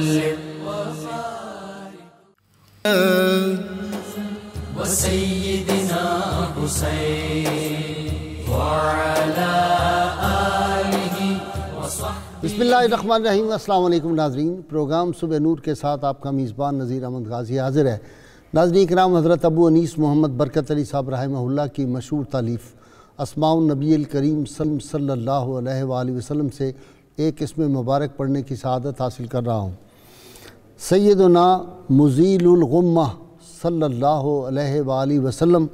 وسلم وسيدنا حسين وعلى آله وصحبه. بسم اللہ الرحمن الرحیم. السلام علیکم ناظرین. پروگرام صبح نور کے ساتھ آپ کا میزبان نذیر احمد غازی حاضر ہے. ناظرین کرام، حضرت ابو انیس محمد برکت علی صاحب رحمہ اللہ کی مشہور تالیف اسماء النبی الکریم صلی اللہ علیہ وآلہ وسلم سے ایک اسم مبارک پڑھنے کی سعادت حاصل کر رہا ہوں. سیدنا مزیل الغمہ صلی اللہ علیہ وآلہ وسلم،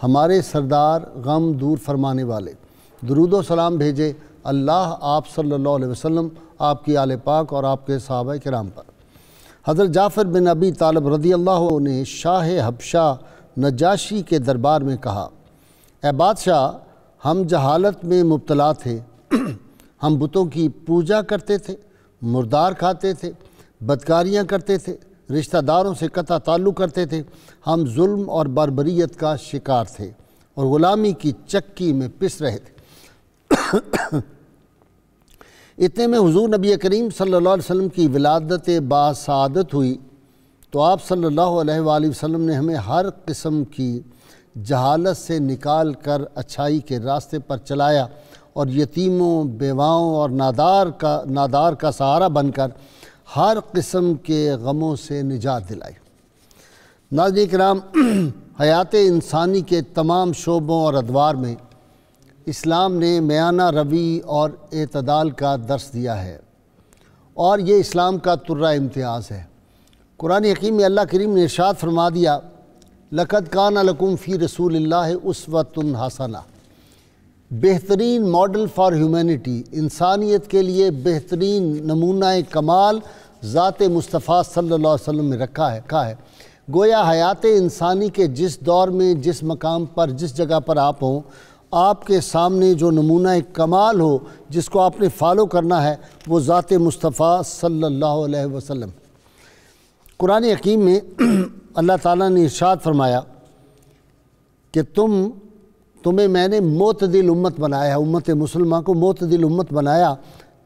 ہمارے سردار غم دور فرمانے والے. درود و سلام بھیجے اللہ آپ صلی اللہ علیہ وسلم، آپ کی آل پاک اور آپ کے صحابہ کرام پر. حضرت جعفر بن ابی طالب رضی اللہ عنہ نے شاہ حبشہ نجاشی کے دربار میں کہا: اے بادشاہ، ہم جہالت میں مبتلا تھے. ہم بتوں کی پوجا کرتے تھے، مردار کھاتے تھے، بدکاریاں کرتے تھے، رشتہ داروں سے قطع تعلق کرتے تھے. ہم ظلم اور بربریت کا شکار تھے اور غلامی کی چکی میں پس رہے تھے. اتنے میں حضور نبی کریم صلی اللہ علیہ وسلم کی ولادت باسعادت ہوئی تو آپ صلی اللہ علیہ وآلہ وسلم نے ہمیں ہر قسم کی جہالت سے نکال کر اچھائی کے راستے پر چلایا اور یتیموں، بیواؤں اور نادار کا سہارا بن کر ہر قسم کے غموں سے نجات دلائی. ناظرین کرام، حیات انسانی کے تمام شعبوں اور ادوار میں اسلام نے میانہ روی اور اعتدال کا درس دیا ہے اور یہ اسلام کا ترہ امتیاز ہے. قرآن حکیم میں اللہ کریم نے ارشاد فرما دیا: لَقَدْ كَانَ لَكُمْ فِي رَسُولِ اللَّهِ أُسْوَةٌ حَسَنَةٌ. بہترین ماڈل فار ہیومینٹی، انسانیت کے لیے بہترین نمونہ کمال ذات مصطفیٰ صلی اللہ علیہ وسلم میں رکھا ہے. گویا حیات انسانی کے جس دور میں، جس مقام پر، جس جگہ پر آپ ہوں، آپ کے سامنے جو نمونہ کمال ہو جس کو آپ نے فالو کرنا ہے، وہ ذات مصطفیٰ صلی اللہ علیہ وسلم. قرآن حکیم میں اللہ تعالیٰ نے ارشاد فرمایا کہ تمہیں میں نے معتدل امت بنایا ہے، امت مسلمہ کو معتدل امت بنایا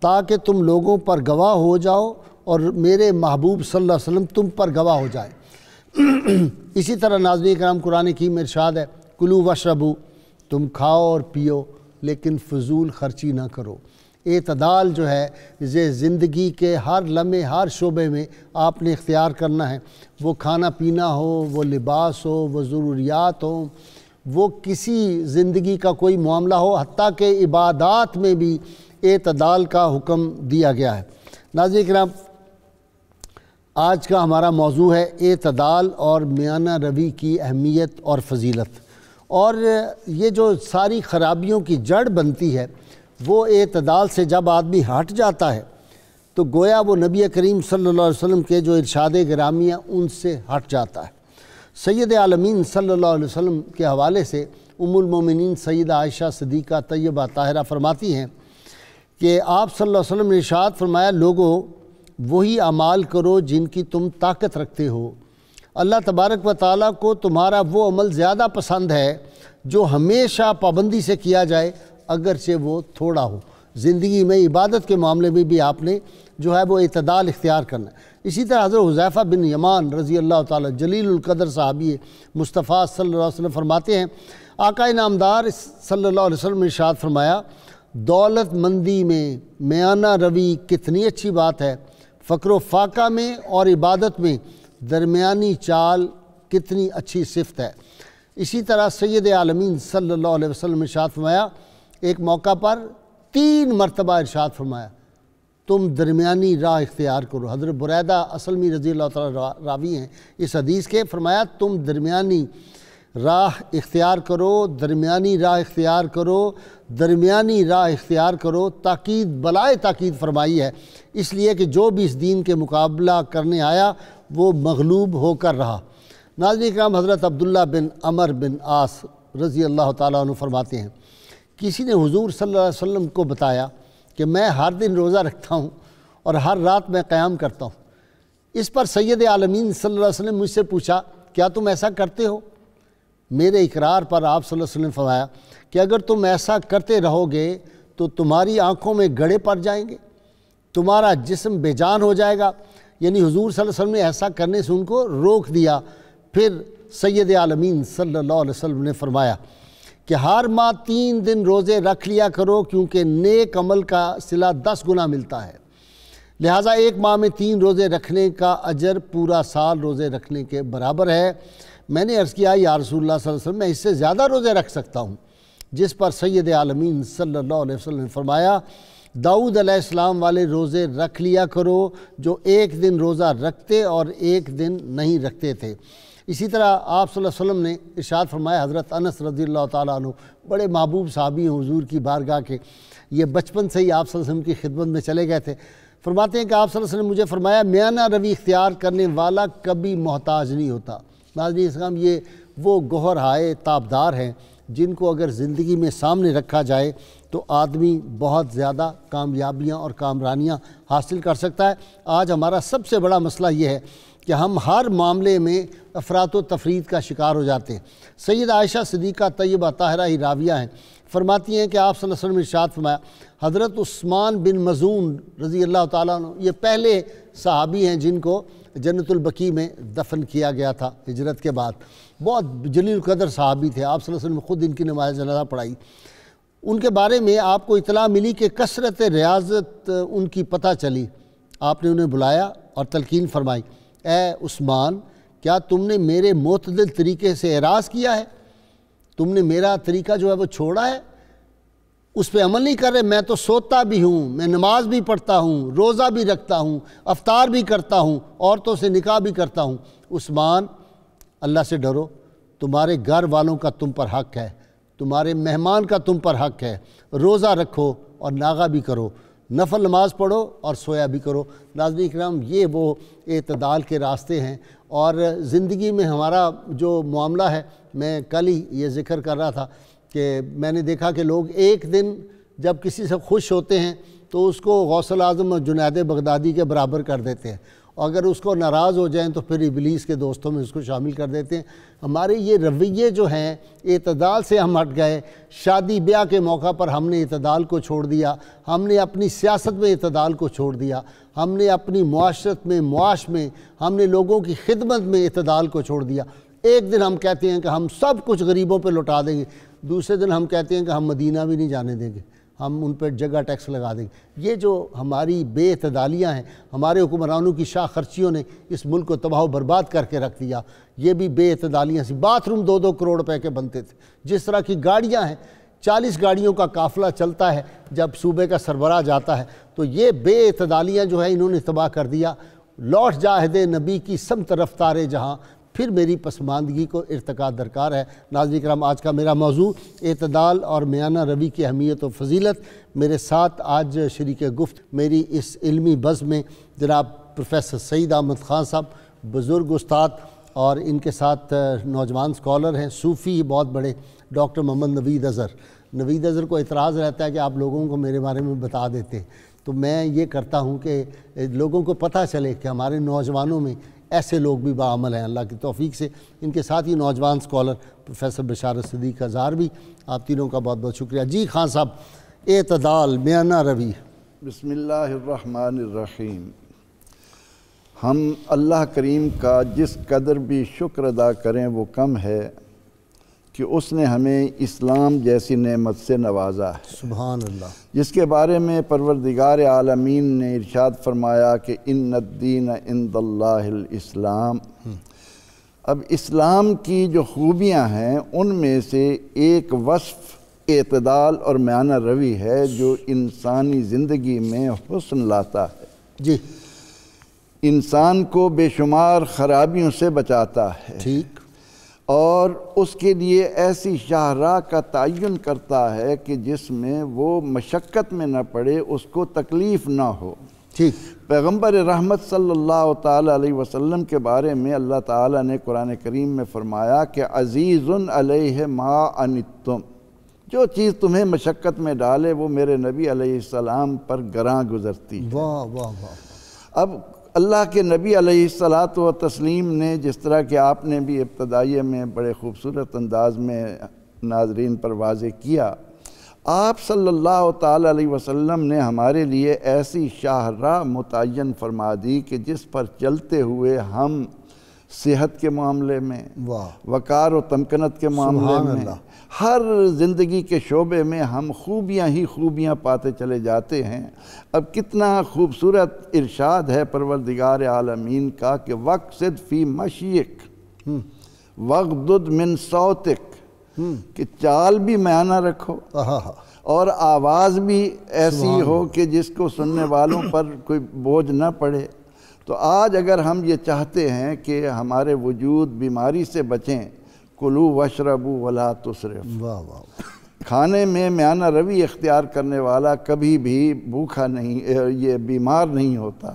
تاکہ تم لوگوں پر گواہ ہو جاؤ اور میرے محبوب صلی اللہ علیہ وسلم تم پر گواہ ہو جائے. اسی طرح ناظرین کرام، قرآن حکیم میں ارشاد ہے: کلوا واشربوا، تم کھاؤ اور پیو لیکن فضول خرچی نہ کرو. اعتدال جو ہے یہ زندگی کے ہر لمحے، ہر شعبے میں آپ نے اختیار کرنا ہے. وہ کھانا پینا ہو، وہ لباس ہو، وہ ضروریات ہوں، وہ کسی زندگی کا کوئی معاملہ ہو، حتیٰ کہ عبادات میں بھی اعتدال کا حکم دیا گیا ہے. ناظرین کرام، آج کا ہمارا موضوع ہے اعتدال اور میانہ روی کی اہمیت اور فضیلت. اور یہ جو ساری خرابیوں کی جڑ بنتی ہے، وہ اعتدال سے جب آدمی ہٹ جاتا ہے تو گویا وہ نبی کریم صلی اللہ علیہ وسلم کے جو ارشاد گرامی ہیں ان سے ہٹ جاتا ہے. سید عالمین صلی اللہ علیہ وسلم کے حوالے سے ام المومنین سیدہ عائشہ صدیقہ طیبہ طاہرہ فرماتی ہیں کہ آپ صلی اللہ علیہ وسلم نے ارشاد فرمایا: لوگو، وہی اعمال کرو جن کی تم طاقت رکھتے ہو. اللہ تبارک و تعالیٰ کو تمہارا وہ عمل زیادہ پسند ہے جو ہمیشہ پابندی سے کیا جائے اگرچہ وہ تھوڑا ہو. زندگی میں عبادت کے معاملے میں بھی آپ نے جو ہے وہ اعتدال اختیار کرنا ہے. اسی طرح حضرت حذیفہ بن یمان رضی اللہ تعالیٰ جلیل القدر صحابی مصطفیٰ صلی اللہ علیہ وسلم فرماتے ہیں: آقا نامدار صلی اللہ علیہ وسلم نے ارشاد فرمایا: دولت مندی میں میانہ روی کتنی اچھی بات ہے، فقر و فاقہ میں اور عبادت میں درمیانی چال کتنی اچھی صفت ہے. اسی طرح سید عالمین صلی اللہ علیہ وسلم نے ارشاد فرمایا، ایک موقع پر 3 مرتبہ ارشاد فرمایا: تم درمیانی راہ اختیار کرو. حضرت بریدہ اسلمی رضی اللہ تعالیٰ راوی ہیں اس حدیث کے. فرمایا تم درمیانی راہ اختیار کرو، درمیانی راہ اختیار کرو، درمیانی راہ اختیار کرو. تاکید بلائے تاکید فرمائی ہے، اس لیے کہ جو بھی اس دین کے مقابلہ کرنے آیا وہ مغلوب ہو کر رہا. ناظرین کرام، حضرت عبداللہ بن عمر بن عاص رضی اللہ تعالیٰ عنہ فرماتے ہیں، کسی نے حضور صلی اللہ علیہ وسلم کو بتایا کہ میں ہر دن روزہ رکھتا ہوں اور ہر رات میں قیام کرتا ہوں. اس پر سید عالمین صلی اللہ علیہ وسلم مجھ سے پوچھا: کیا تم ایسا کرتے ہو؟ میرے اقرار پر آپ صلی اللہ علیہ وسلم فرمایا کہ اگر تم ایسا کرتے رہو گے تو تمہاری آنکھوں میں گڑے پڑ جائیں گے، تمہارا جسم بے جان ہو جائے گا، یعنی حضور صلی اللہ علیہ وسلم نے ایسا کرنے سے ان کو روک دیا۔ پھر سید عالمین صلی اللہ علیہ وسلم نے فرمایا کہ ہر ماہ 3 دن روزے رکھ لیا کرو، کیونکہ نیک عمل کا صلہ 10 گنا ملتا ہے، لہٰذا ایک ماہ میں 3 روزے رکھنے کا اجر پورا سال روزے رکھنے کے برابر ہے۔ میں نے عرض کیا یا رسول اللہ صلی اللہ علیہ وسلم میں اس سے زیادہ روزے رکھ سکتا ہوں، جس پر سید عالمین صلی اللہ علیہ وسلم نے فرمایا داؤد علیہ السلام والے روزے رکھ لیا کرو جو ایک دن روزہ رکھتے اور ایک دن نہیں رکھتے تھے۔ اسی طرح آپ صلی اللہ علیہ وسلم نے ارشاد فرمایا، حضرت انس رضی اللہ تعالیٰ عنہ بڑے محبوب صحابی ہیں حضور کی بارگاہ کے، یہ بچپن سے ہی آپ صلی اللہ علیہ وسلم کی خدمت میں چلے گئے تھے، فرماتے ہیں کہ آپ صلی اللہ علیہ وسلم نے مجھے فرمایا میانہ روی اختیار کرنے والا کبھی محتاج نہیں ہوتا۔ ناظرین اسلام، یہ وہ گوہر ہائے تابدار ہیں جن کو اگر زندگی میں سامنے رکھا جائے تو آدمی بہت زیادہ کامیابیاں اور کامرانیاں حاصل کر سکتا ہے۔ آج ہمارا سب سے بڑا مسئلہ یہ ہے کہ ہم ہر معاملے میں افراط و تفرید کا شکار ہو جاتے ہیں۔ سید عائشہ صدیقہ طیبہ طاہرہ ہی راویہ ہیں، فرماتی ہیں کہ آپ صلی اللہ علیہ وسلم نے ارشاد فرمایا، حضرت عثمان بن مظعون رضی اللہ تعالیٰ عنہ یہ پہلے صحابی ہیں جن کو جنت البقیع میں دفن کیا گیا تھا ہجرت کے بعد، بہت جلیل القدر صحابی تھے، آپ صلی اللہ علیہ وسلم نے خود ان کی نماز جنازہ پڑھائی۔ ان کے بارے میں آپ کو اطلاع ملی کہ کثرت ریاضت ان کی پتہ چلی، آپ نے انہیں بلایا اور تلقین فرمائی، اے عثمان کیا تم نے میرے معتدل طریقے سے اعراض کیا ہے؟ تم نے میرا طریقہ جو ہے وہ چھوڑا ہے، اس پہ عمل نہیں کر رہے؟ میں تو سوتا بھی ہوں، میں نماز بھی پڑھتا ہوں، روزہ بھی رکھتا ہوں، افطار بھی کرتا ہوں، عورتوں سے نکاح بھی کرتا ہوں۔ عثمان اللہ سے ڈرو، تمہارے گھر والوں کا تم پر حق ہے، تمہارے مہمان کا تم پر حق ہے، روزہ رکھو اور ناغہ بھی کرو، نفل نماز پڑھو اور سویا بھی کرو۔ ناظرین کرام، یہ وہ اعتدال کے راستے ہیں، اور زندگی میں ہمارا جو معاملہ ہے، میں کل ہی یہ ذکر کر رہا تھا کہ میں نے دیکھا کہ لوگ ایک دن جب کسی سے خوش ہوتے ہیں تو اس کو غوث الاعظم اور جنید بغدادی کے برابر کر دیتے ہیں، اور اگر اس کو ناراض ہو جائیں تو پھر ابلیس کے دوستوں میں اس کو شامل کر دیتے ہیں۔ ہمارے یہ رویے جو ہیں، اعتدال سے ہم ہٹ گئے، شادی بیاہ کے موقع پر ہم نے اعتدال کو چھوڑ دیا، ہم نے اپنی سیاست میں اعتدال کو چھوڑ دیا، ہم نے اپنی معاشرت میں، معاش میں، ہم نے لوگوں کی خدمت میں اعتدال کو چھوڑ دیا۔ ایک دن ہم کہتے ہیں کہ ہم سب کچھ غریبوں پہ لوٹا دیں گے، دوسرے دن ہم کہتے ہیں کہ ہم مدینہ بھی نہیں جانے دیں گے، ہم ان پہ جگہ ٹیکس لگا دیں گے۔ یہ جو ہماری بے اعتدالیاں ہیں، ہمارے حکمرانوں کی شاہ خرچیوں نے اس ملک کو تباہ و برباد کر کے رکھ دیا۔ یہ بھی بے اعتدالیاں سی۔ باتھ روم 2-2 کروڑ روپے کے بنتے تھے، جس طرح کی گاڑیاں ہیں، 40 گاڑیوں کا قافلہ چلتا ہے جب صوبے کا سربراہ جاتا ہے، تو یہ بے اعتدالیاں جو ہیں انہوں نے تباہ کر دیا۔ لوٹ جا عہد نبی کی سمت رفتار جہاں، پھر میری پسماندگی کو ارتقا درکار ہے۔ ناظرین کرام، آج کا میرا موضوع اعتدال اور میانہ روی کی اہمیت و فضیلت۔ میرے ساتھ آج شریک گفت میری اس علمی بزم میں جناب پروفیسر سعید احمد خان صاحب، بزرگ استاد، اور ان کے ساتھ نوجوان اسکالر ہیں، صوفی بہت بڑے، ڈاکٹر محمد نوید اظہر۔ نوید اظہر کو اعتراض رہتا ہے کہ آپ لوگوں کو میرے بارے میں بتا دیتے، تو میں یہ کرتا ہوں کہ لوگوں کو پتہ چلے کہ ہمارے نوجوانوں میں ایسے لوگ بھی باعمل ہیں اللہ کی توفیق سے۔ ان کے ساتھ ہی نوجوان اسکالر پروفیسر بشارت صدیق اظہار بھی، آپ تینوں کا بہت بہت شکریہ۔ جی خان صاحب، اعتدال، میانہ روی۔ بسم اللہ الرحمن الرحیم۔ ہم اللہ کریم کا جس قدر بھی شکر ادا کریں وہ کم ہے کہ اس نے ہمیں اسلام جیسی نعمت سے نوازا ہے، سبحان اللہ، جس کے بارے میں پروردگار عالمین نے ارشاد فرمایا کہ ان الدین عند اللہ الاسلام۔ اب اسلام کی جو خوبیاں ہیں ان میں سے ایک وصف اعتدال اور میانہ روی ہے جو انسانی زندگی میں حسن لاتا ہے، جی، انسان کو بے شمار خرابیوں سے بچاتا ہے، ٹھیک، اور اس کے لیے ایسی شاہراہ کا تعین کرتا ہے کہ جس میں وہ مشقت میں نہ پڑے، اس کو تکلیف نہ ہو۔ ٹھیک، پیغمبر رحمت صلی اللہ تعالیٰ علیہ وسلم کے بارے میں اللہ تعالیٰ نے قرآن کریم میں فرمایا کہ عزیز علیہ ما عنتم، جو چیز تمہیں مشقت میں ڈالے وہ میرے نبی علیہ السلام پر گراں گزرتی ہے۔ واہ واہ واہ۔ اب اللہ کے نبی علیہ الصلاۃ والتسلیم نے، جس طرح کہ آپ نے بھی ابتدائیہ میں بڑے خوبصورت انداز میں ناظرین پر واضح کیا، آپ صلی اللہ تعالی علیہ وسلم نے ہمارے لیے ایسی شاہراہ متعین فرما دی کہ جس پر چلتے ہوئے ہم صحت کے معاملے میں، وقار و تمکنت کے معاملے میں، ہر زندگی کے شعبے میں ہم خوبیاں ہی خوبیاں پاتے چلے جاتے ہیں۔ اب کتنا خوبصورت ارشاد ہے پروردگار عالمین کا کہ وَقْصِدْ فِي مَشْيِكَ وَغْضُضْ مِنْ صَوْتِكَ، کہ چال بھی میانہ رکھو اور آواز بھی ایسی ہو کہ جس کو سننے والوں پر کوئی بوجھ نہ پڑے۔ تو آج اگر ہم یہ چاہتے ہیں کہ ہمارے وجود بیماری سے بچیں، کلو وشربو ولا تسرف، کھانے میں میانہ روی اختیار کرنے والا کبھی بھی بھوکا نہیں، یہ بیمار نہیں ہوتا۔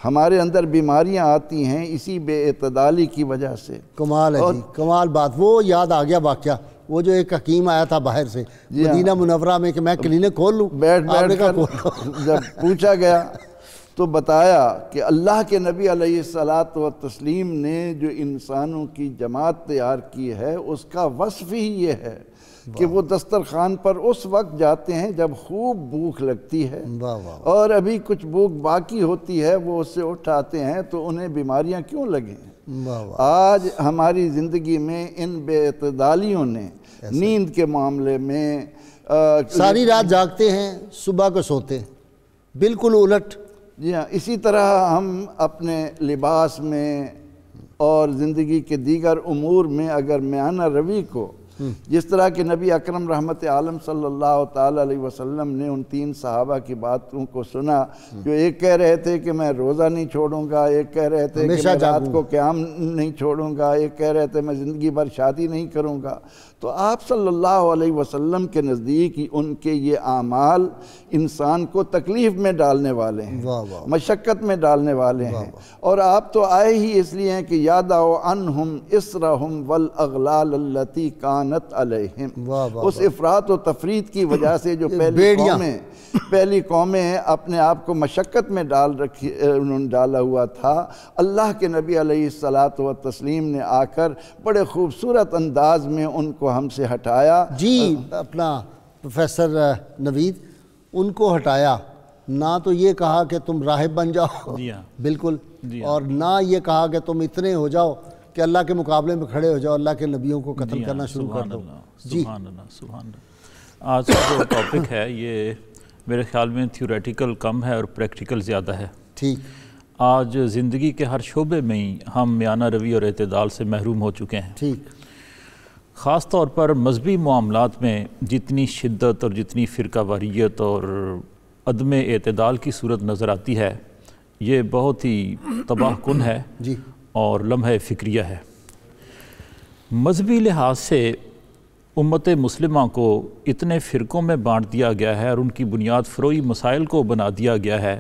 ہمارے اندر بیماریاں آتی ہیں اسی بے اعتدالی کی وجہ سے۔ کمال ہے جی، کمال بات۔ وہ یاد آ گیا واقعہ، وہ جو ایک حکیم آیا تھا باہر سے مدینہ منورہ میں کہ میں کلینک کھول لوں، بیٹھ کر جب پوچھا گیا تو بتایا کہ اللہ کے نبی علیہ السلام نے جو انسانوں کی جماعت تیار کی ہے اس کا وصف ہی یہ ہے کہ وہ دسترخوان پر اس وقت جاتے ہیں جب خوب بھوک لگتی ہے، اور ابھی کچھ بھوک باقی ہوتی ہے، وہ اس سے اٹھاتے ہیں تو انہیں بیماریاں کیوں لگیں۔ آج ہماری زندگی میں ان بے اعتدالیوں نے نیند کے معاملے میں ساری رات جاگتے ہیں، صبح کو سوتے ہیں، بالکل الٹ۔ جی ہاں، اسی طرح ہم اپنے لباس میں اور زندگی کے دیگر امور میں اگر میانہ روی کو، جس طرح کہ نبی اکرم رحمت عالم صلی اللہ تعالی علیہ وسلم نے ان 3 صحابہ کی باتوں کو سنا، جو ایک کہہ رہے تھے کہ میں روزہ نہیں چھوڑوں گا، ایک کہہ رہے تھے کہ میں رات کو قیام نہیں چھوڑوں گا، ایک کہہ رہے تھے میں زندگی بھر شادی نہیں کروں گا، تو آپ صلی اللہ علیہ وسلم کے نزدیک ان کے یہ اعمال انسان کو تکلیف میں ڈالنے والے ہیں، مشقت میں ڈالنے والے ہیں، اور آپ تو آئے ہی اس لیے ہیں کہ یادعو عنہم اسرہم والاغلال التی کانت علیہم۔ اس افراط و تفریط کی وجہ سے جو پہلی قومیں اپنے آپ کو مشقت میں انہوں نے ڈالا ہوا تھا، اللہ کے نبی علیہ السلام نے آ کر بڑے خوبصورت انداز میں ان کو ہم سے ہٹایا۔ جی اپنا پروفیسر نوید، ان کو ہٹایا، نہ تو یہ کہا کہ تم راہب بن جاؤ، بالکل، اور نہ یہ کہا کہ تم اتنے ہو جاؤ کہ اللہ کے مقابلے میں کھڑے ہو جاؤ، اللہ کے نبیوں کو قتل کرنا شروع کر دو۔ سبحان اللہ، سبحان اللہ۔ آج کا جو ٹاپک ہے یہ میرے خیال میں تھیوریٹیکل کم ہے اور پریکٹیکل زیادہ ہے۔ ٹھیک، آج زندگی کے ہر شعبے میں ہی ہم میانہ روی اور اعتدال سے محروم ہو چکے ہیں۔ ٹھیک، خاص طور پر مذہبی معاملات میں جتنی شدت اور جتنی فرقہ واریت اور عدم اعتدال کی صورت نظر آتی ہے، یہ بہت ہی تباہ کن ہے اور لمحہ فکریہ ہے۔ مذہبی لحاظ سے امت مسلمہ کو اتنے فرقوں میں بانٹ دیا گیا ہے اور ان کی بنیاد فروعی مسائل کو بنا دیا گیا ہے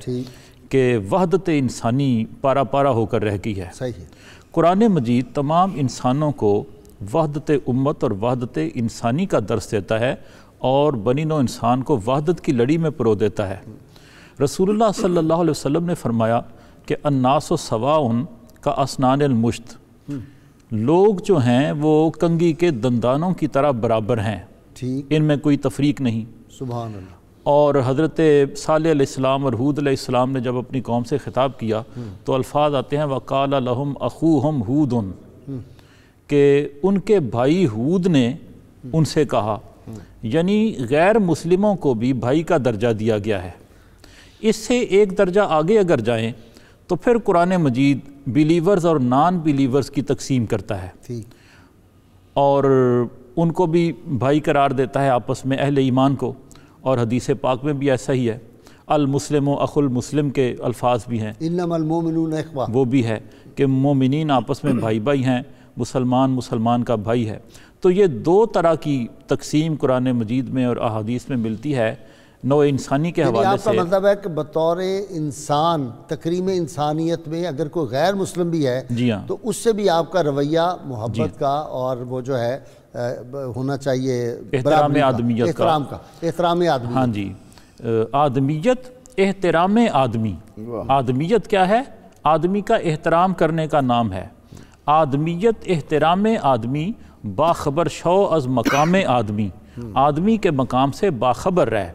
کہ وحدت انسانی پارا پارا ہو کر رہ گئی ہے۔ قرآن مجید تمام انسانوں کو وحدت امت اور وحدت انسانی کا درس دیتا ہے اور بنی نوع انسان کو وحدت کی لڑی میں پرو دیتا ہے۔ رسول اللہ صلی اللہ علیہ وسلم نے فرمایا کہ الناس سواء کا اسنان المشت، لوگ جو ہیں وہ کنگھی کے دندانوں کی طرح برابر ہیں، ان میں کوئی تفریق نہیں۔ سبحان اللہ۔ اور حضرت صالح علیہ السلام اور ہود علیہ السلام نے جب اپنی قوم سے خطاب کیا تو الفاظ آتے ہیں وَقَالَ لَهُمْ أَخُوهُمْ هُودٌ، کہ ان کے بھائی ہود نے ان سے کہا، یعنی غیر مسلموں کو بھی بھائی کا درجہ دیا گیا ہے۔ اس سے ایک درجہ آگے اگر جائیں تو پھر قرآن مجید بیلیورز اور نان بیلیورز کی تقسیم کرتا ہے اور ان کو بھی بھائی قرار دیتا ہے آپس میں، اہل ایمان کو، اور حدیث پاک میں بھی ایسا ہی ہے۔ المسلم و اخو المسلم کے الفاظ بھی ہیں، انما المومنون اخوہ، وہ بھی ہے کہ مومنین آپس میں بھائی بھائی ہیں، مسلمان مسلمان کا بھائی ہے۔ تو یہ دو طرح کی تقسیم قرآن مجید میں اور احادیث میں ملتی ہے نوع انسانی کے حوالے سے۔ آپ کا مطلب ہے کہ بطور انسان تکریم انسانیت میں اگر کوئی غیر مسلم بھی ہے تو اس سے بھی آپ کا رویہ محبت کا اور وہ جو ہے ہونا چاہیے احترام آدمیت کا، احترام آدمی۔ ہاں جی، آدمیت، احترام آدمی۔ آدمیت کیا ہے؟ آدمی کا احترام کرنے کا نام ہے۔ آدمیت احترام آدمی، باخبر شو از مقام آدمی۔ آدمی کے مقام سے باخبر رہے۔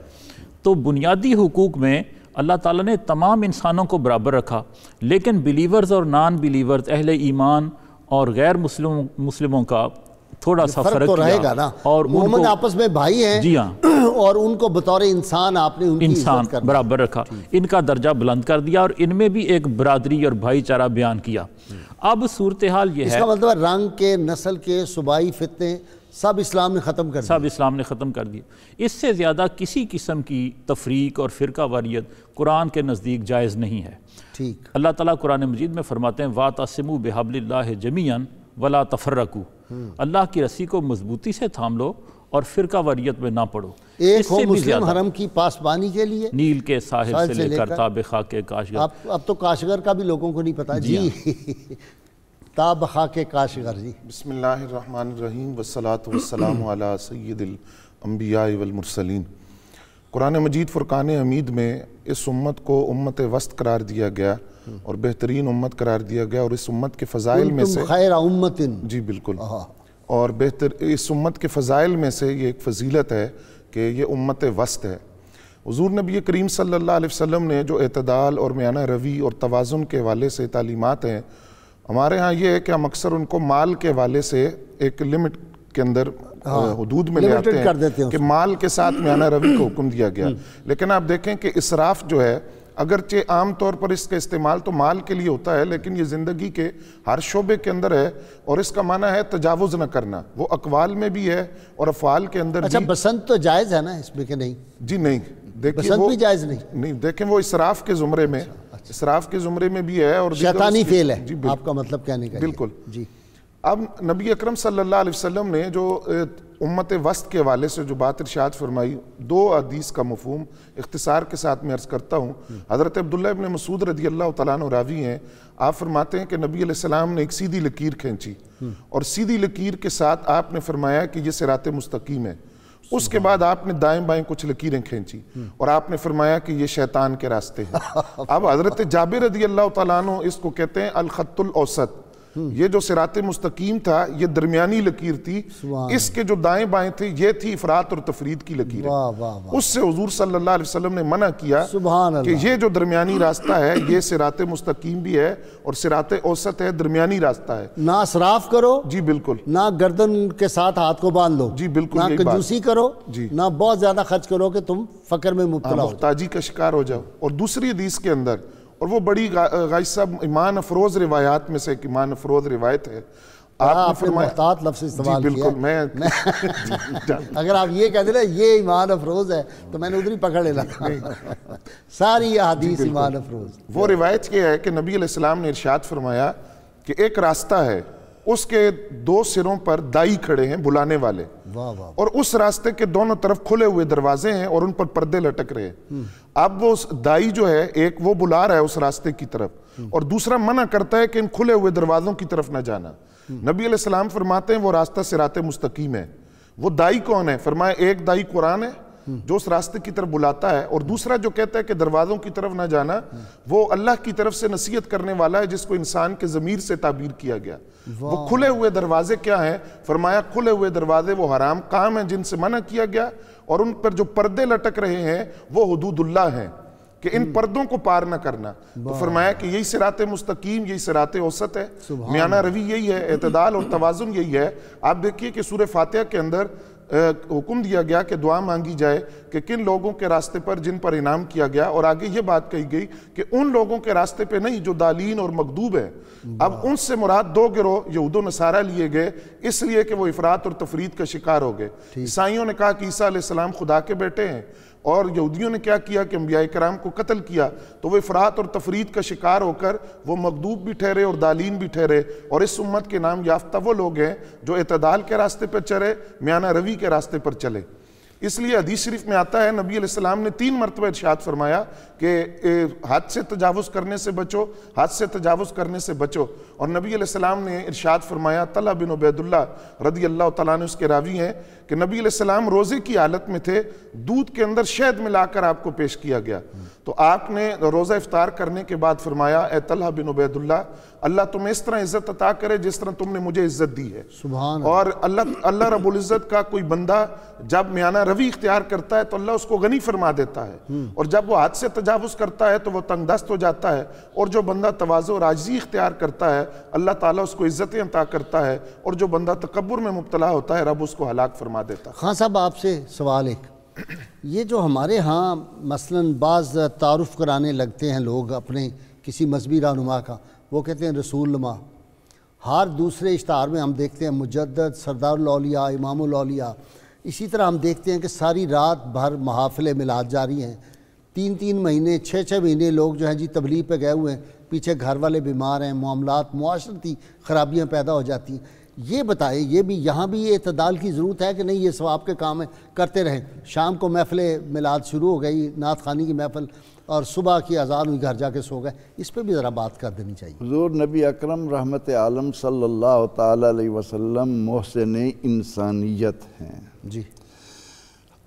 تو بنیادی حقوق میں اللہ تعالیٰ نے تمام انسانوں کو برابر رکھا، لیکن بلیورز اور نان بلیورز، اہل ایمان اور غیر مسلموں کا تھوڑا سا فرق تو رہے گا نا، اور مومن آپس میں بھائی ہیں، جی ہاں، اور ان کو بطور انسان آپ نے ان کی انسان عزت کرنا برابر رکھا، ان کا درجہ بلند کر دیا، اور ان میں بھی ایک برادری اور بھائی چارہ بیان کیا۔ اب صورتحال یہ اس ہے، کا مطلب ہے رنگ کے، نسل کے، صوبائی فتنے سب اسلام نے ختم کر دیا۔ سب اسلام نے ختم کر دیا۔ اس سے زیادہ کسی قسم کی تفریق اور فرقہ واریت قرآن کے نزدیک جائز نہیں ہے۔ ٹھیک، اللہ تعالیٰ قرآن مجید میں فرماتے ہیں وَاعْتَصِمُوا بِحَبْلِ اللَّهِ جَمِيعًا وَلَا تَفَرَّقُوا، اللہ کی رسی کو مضبوطی سے تھام لو اور فرقہ واریت میں نہ پڑو۔ ایک اس ہو سے بھی مسلم زیادہ حرم کی پاسبانی کے لیے، نیل کے ساحل سے لے کر تاب خاک کاشغر۔ اب تو کاشغر کا بھی لوگوں کو نہیں پتا جی تاب خاک کاشغر جی۔ بسم اللہ الرحمن الرحیم والصلاة والسلام علی سید الانبیاء والمرسلین۔ قرآن مجید فرقان حمید میں اس امت کو امت وسط قرار دیا گیا اور بہترین امت قرار دیا گیا، اور اس امت کے فضائل میں سے خیر امت، جی بالکل، اور اس امت کے فضائل میں سے یہ ایک فضیلت ہے کہ یہ امت وسط ہے۔ حضور نبی کریم صلی اللہ علیہ وسلم نے جو اعتدال اور میانہ روی اور توازن کے حوالے سے تعلیمات ہیں، ہمارے ہاں یہ ہے کہ ہم اکثر ان کو مال کے حوالے سے ایک لمٹ کے اندر حدود میں لے آتے ہیں کہ مال کے ساتھ میانہ روی کو حکم دیا گیا، لیکن آپ دیکھیں کہ اسراف جو ہے اگرچہ عام طور پر اس کا استعمال تو مال کے لیے ہوتا ہے، لیکن یہ زندگی کے ہر شعبے کے اندر ہے، اور اس کا معنی ہے تجاوز نہ کرنا، وہ اقوال میں بھی ہے اور افعال کے اندر بھی۔ اچھا بسنت تو جائز ہے نا اس میں کہ نہیں؟ جی نہیں، دیکھیں بسنت بھی جائز نہیں، دیکھیں وہ اسراف کے زمرے میں، اسراف کے زمرے میں بھی ہے، اور شیطانی فعل ہے آپ کا مطلب کہنے کا؟ بالکل جی۔ اب نبی اکرم صلی اللہ علیہ وسلم نے جو امت وسط کے حوالے سے جو بات ارشاد فرمائی، دو حدیث کا مفہوم اختصار کے ساتھ میں عرض کرتا ہوں۔ حضرت عبداللہ ابن مسعود رضی اللہ تعالیٰ عنہ راوی ہیں، آپ فرماتے ہیں کہ نبی علیہ السلام نے ایک سیدھی لکیر کھینچی، اور سیدھی لکیر کے ساتھ آپ نے فرمایا کہ یہ صراط مستقیم ہے۔ اس کے بعد آپ نے دائیں بائیں کچھ لکیریں کھینچی اور آپ نے فرمایا کہ یہ شیطان کے راستے ہیں۔ اب حضرت جابر رضی اللہ تعالیٰ عنہ اس کو کہتے ہیں الخط الاوسط، یہ جو صراط مستقیم تھا یہ درمیانی لکیر تھی، اس کے جو دائیں بائیں تھے یہ تھی افراط اور تفرید کی لکیر۔ اس سے حضور صلی اللہ علیہ وسلم نے منع کیا کہ یہ جو درمیانی راستہ ہے یہ صراط مستقیم بھی ہے اور صراط اوسط ہے، درمیانی راستہ ہے۔ نہ اسراف کرو، جی بالکل، نہ گردن کے ساتھ ہاتھ کو باندھ لو، جی بالکل، نہ کنجوسی کرو، جی نہ بہت زیادہ خرچ کرو کہ تم فقر میں مبتلا ہو، محتاجی کا شکار ہو جاؤ۔ اور دوسری حدیث کے اندر، اور وہ بڑی غائز صاحب ایمان افروز روایات میں سے ایک ایمان افروز روایت ہے، آپ نے محتاط لفظ استعمال کیا۔ بالکل، میں اگر آپ یہ کہہ دیں یہ ایمان افروز ہے تو میں نے ادھر ہی پکڑ لینا تھا، ساری حدیث ایمان افروز۔ وہ روایت یہ ہے کہ نبی علیہ السلام نے ارشاد فرمایا کہ ایک راستہ ہے، اس کے دو سروں پر دائی کھڑے ہیں بلانے والے، اور اس راستے کے دونوں طرف کھلے ہوئے دروازے ہیں اور ان پر پردے لٹک رہے ہیں۔ اب وہ دائی جو ہے ایک وہ بلا رہا ہے اس راستے کی طرف، اور دوسرا منع کرتا ہے کہ ان کھلے ہوئے دروازوں کی طرف نہ جانا۔ نبی علیہ السلام فرماتے ہیں وہ راستہ صراط مستقیم ہے۔ وہ دائی کون ہے؟ فرمایا ایک دائی قرآن ہے جو اس راستے کی طرف بلاتا ہے، اور دوسرا جو کہتا ہے کہ دروازوں کی طرف نہ جانا، وہ اللہ کی طرف سے نصیحت کرنے والا ہے جس کو انسان کے ضمیر سے تعبیر کیا گیا۔ وہ کھلے ہوئے دروازے کیا ہیں؟ فرمایا کھلے ہوئے دروازے وہ حرام کام ہیں جن سے منع کیا گیا، اور ان پر جو پردے لٹک رہے ہیں وہ حدود اللہ ہیں کہ ان پردوں کو پار نہ کرنا۔ تو فرمایا کہ یہی صراط مستقیم، یہی صراط اوسط ہے، میانہ روی یہی ہے، اعتدال اور توازن یہی ہے۔ آپ دیکھیے کہ سورہ فاتحہ کے اندر حکم دیا گیا کہ دعا مانگی جائے کہ کن لوگوں کے راستے پر جن پر انعام کیا گیا، اور آگے یہ بات کہی گئی کہ ان لوگوں کے راستے پہ نہیں جو دالین اور مغضوب ہیں۔ اب ان سے مراد دو گروہ یہود و نصارہ لیے گئے، اس لیے کہ وہ افراط اور تفرید کا شکار ہو گئے۔ عیسائیوں نے کہا کہ عیسیٰ علیہ السلام خدا کے بیٹے ہیں، اور یہودیوں نے کیا کیا کہ انبیاء کرام کو قتل کیا، تو وہ افراط اور تفرید کا شکار ہو کر وہ مغضوب بھی ٹھہرے اور دالین بھی ٹھہرے۔ اور اس امت کے نام یافتہ وہ لوگ ہیں جو اعتدال کے راستے پر چلے، میانہ روی کے راستے پر چلے۔ اس لیے حدیث شریف میں آتا ہے نبی علیہ السلام نے 3 مرتبہ ارشاد فرمایا کہ حد سے تجاوز کرنے سے بچو، حد سے تجاوز کرنے سے بچو۔ اور نبی علیہ السلام نے ارشاد فرمایا، طلحہ بن عبید اللہ رضی اللہ تعالیٰ عنہ اس کے راوی ہیں کہ نبی علیہ السلام روزے کی حالت میں تھے، دودھ کے اندر شہد ملا کر آپ کو پیش کیا گیا، تو آپ نے روزہ افطار کرنے کے بعد فرمایا، اے طلحہ بن عبید اللہ، اللہ تمہیں اس طرح عزت عطا کرے جس طرح تم نے مجھے عزت دی ہے. سبحان اور اللہ رب العزت کا کوئی بندہ جب میانہ روی اختیار کرتا ہے تو اللہ اس کو غنی فرما دیتا ہے، اور جب وہ حد سے تجاوز کرتا ہے تو وہ تنگ دست ہو جاتا ہے، اور جو بندہ تواضع اور عاجزی اختیار کرتا ہے اللہ تعالیٰ اس کو عزتیں عطا کرتا ہے، اور جو بندہ تکبر میں مبتلا ہوتا ہے رب اس کو ہلاک فرما دیتا ہے. خان صاحب آپ سے سوال ایک، یہ جو ہمارے ہاں مثلاً بعض تعارف کرانے لگتے ہیں لوگ اپنے کسی مذہبی رہنما کا، وہ کہتے ہیں رسول نما. ہر دوسرے اشتہار میں ہم دیکھتے ہیں مجدد، سردار الاولیاء، امام الاولیاء. اسی طرح ہم دیکھتے ہیں کہ ساری رات بھر محافل میلاد جاری ہیں، 3 مہینے 6 مہینے لوگ جو ہیں جی تبلیغ پہ گئے ہوئے ہیں، پیچھے گھر والے بیمار ہیں، معاملات معاشرتی خرابیاں پیدا ہو جاتی ہیں. یہ بتائیں یہ بھی یہاں بھی اعتدال کی ضرورت ہے کہ نہیں؟ یہ ثواب کے کام ہے کرتے رہیں، شام کو محفل میلاد شروع ہو گئی، نعت خوانی کی محفل، اور صبح کی اذان ہوئی گھر جا کے سو گئے. اس پہ بھی ذرا بات کر دینی چاہیے. حضور نبی اکرم رحمت عالم صلی اللہ تعالیٰ علیہ وسلم محسن انسانیت ہیں. جی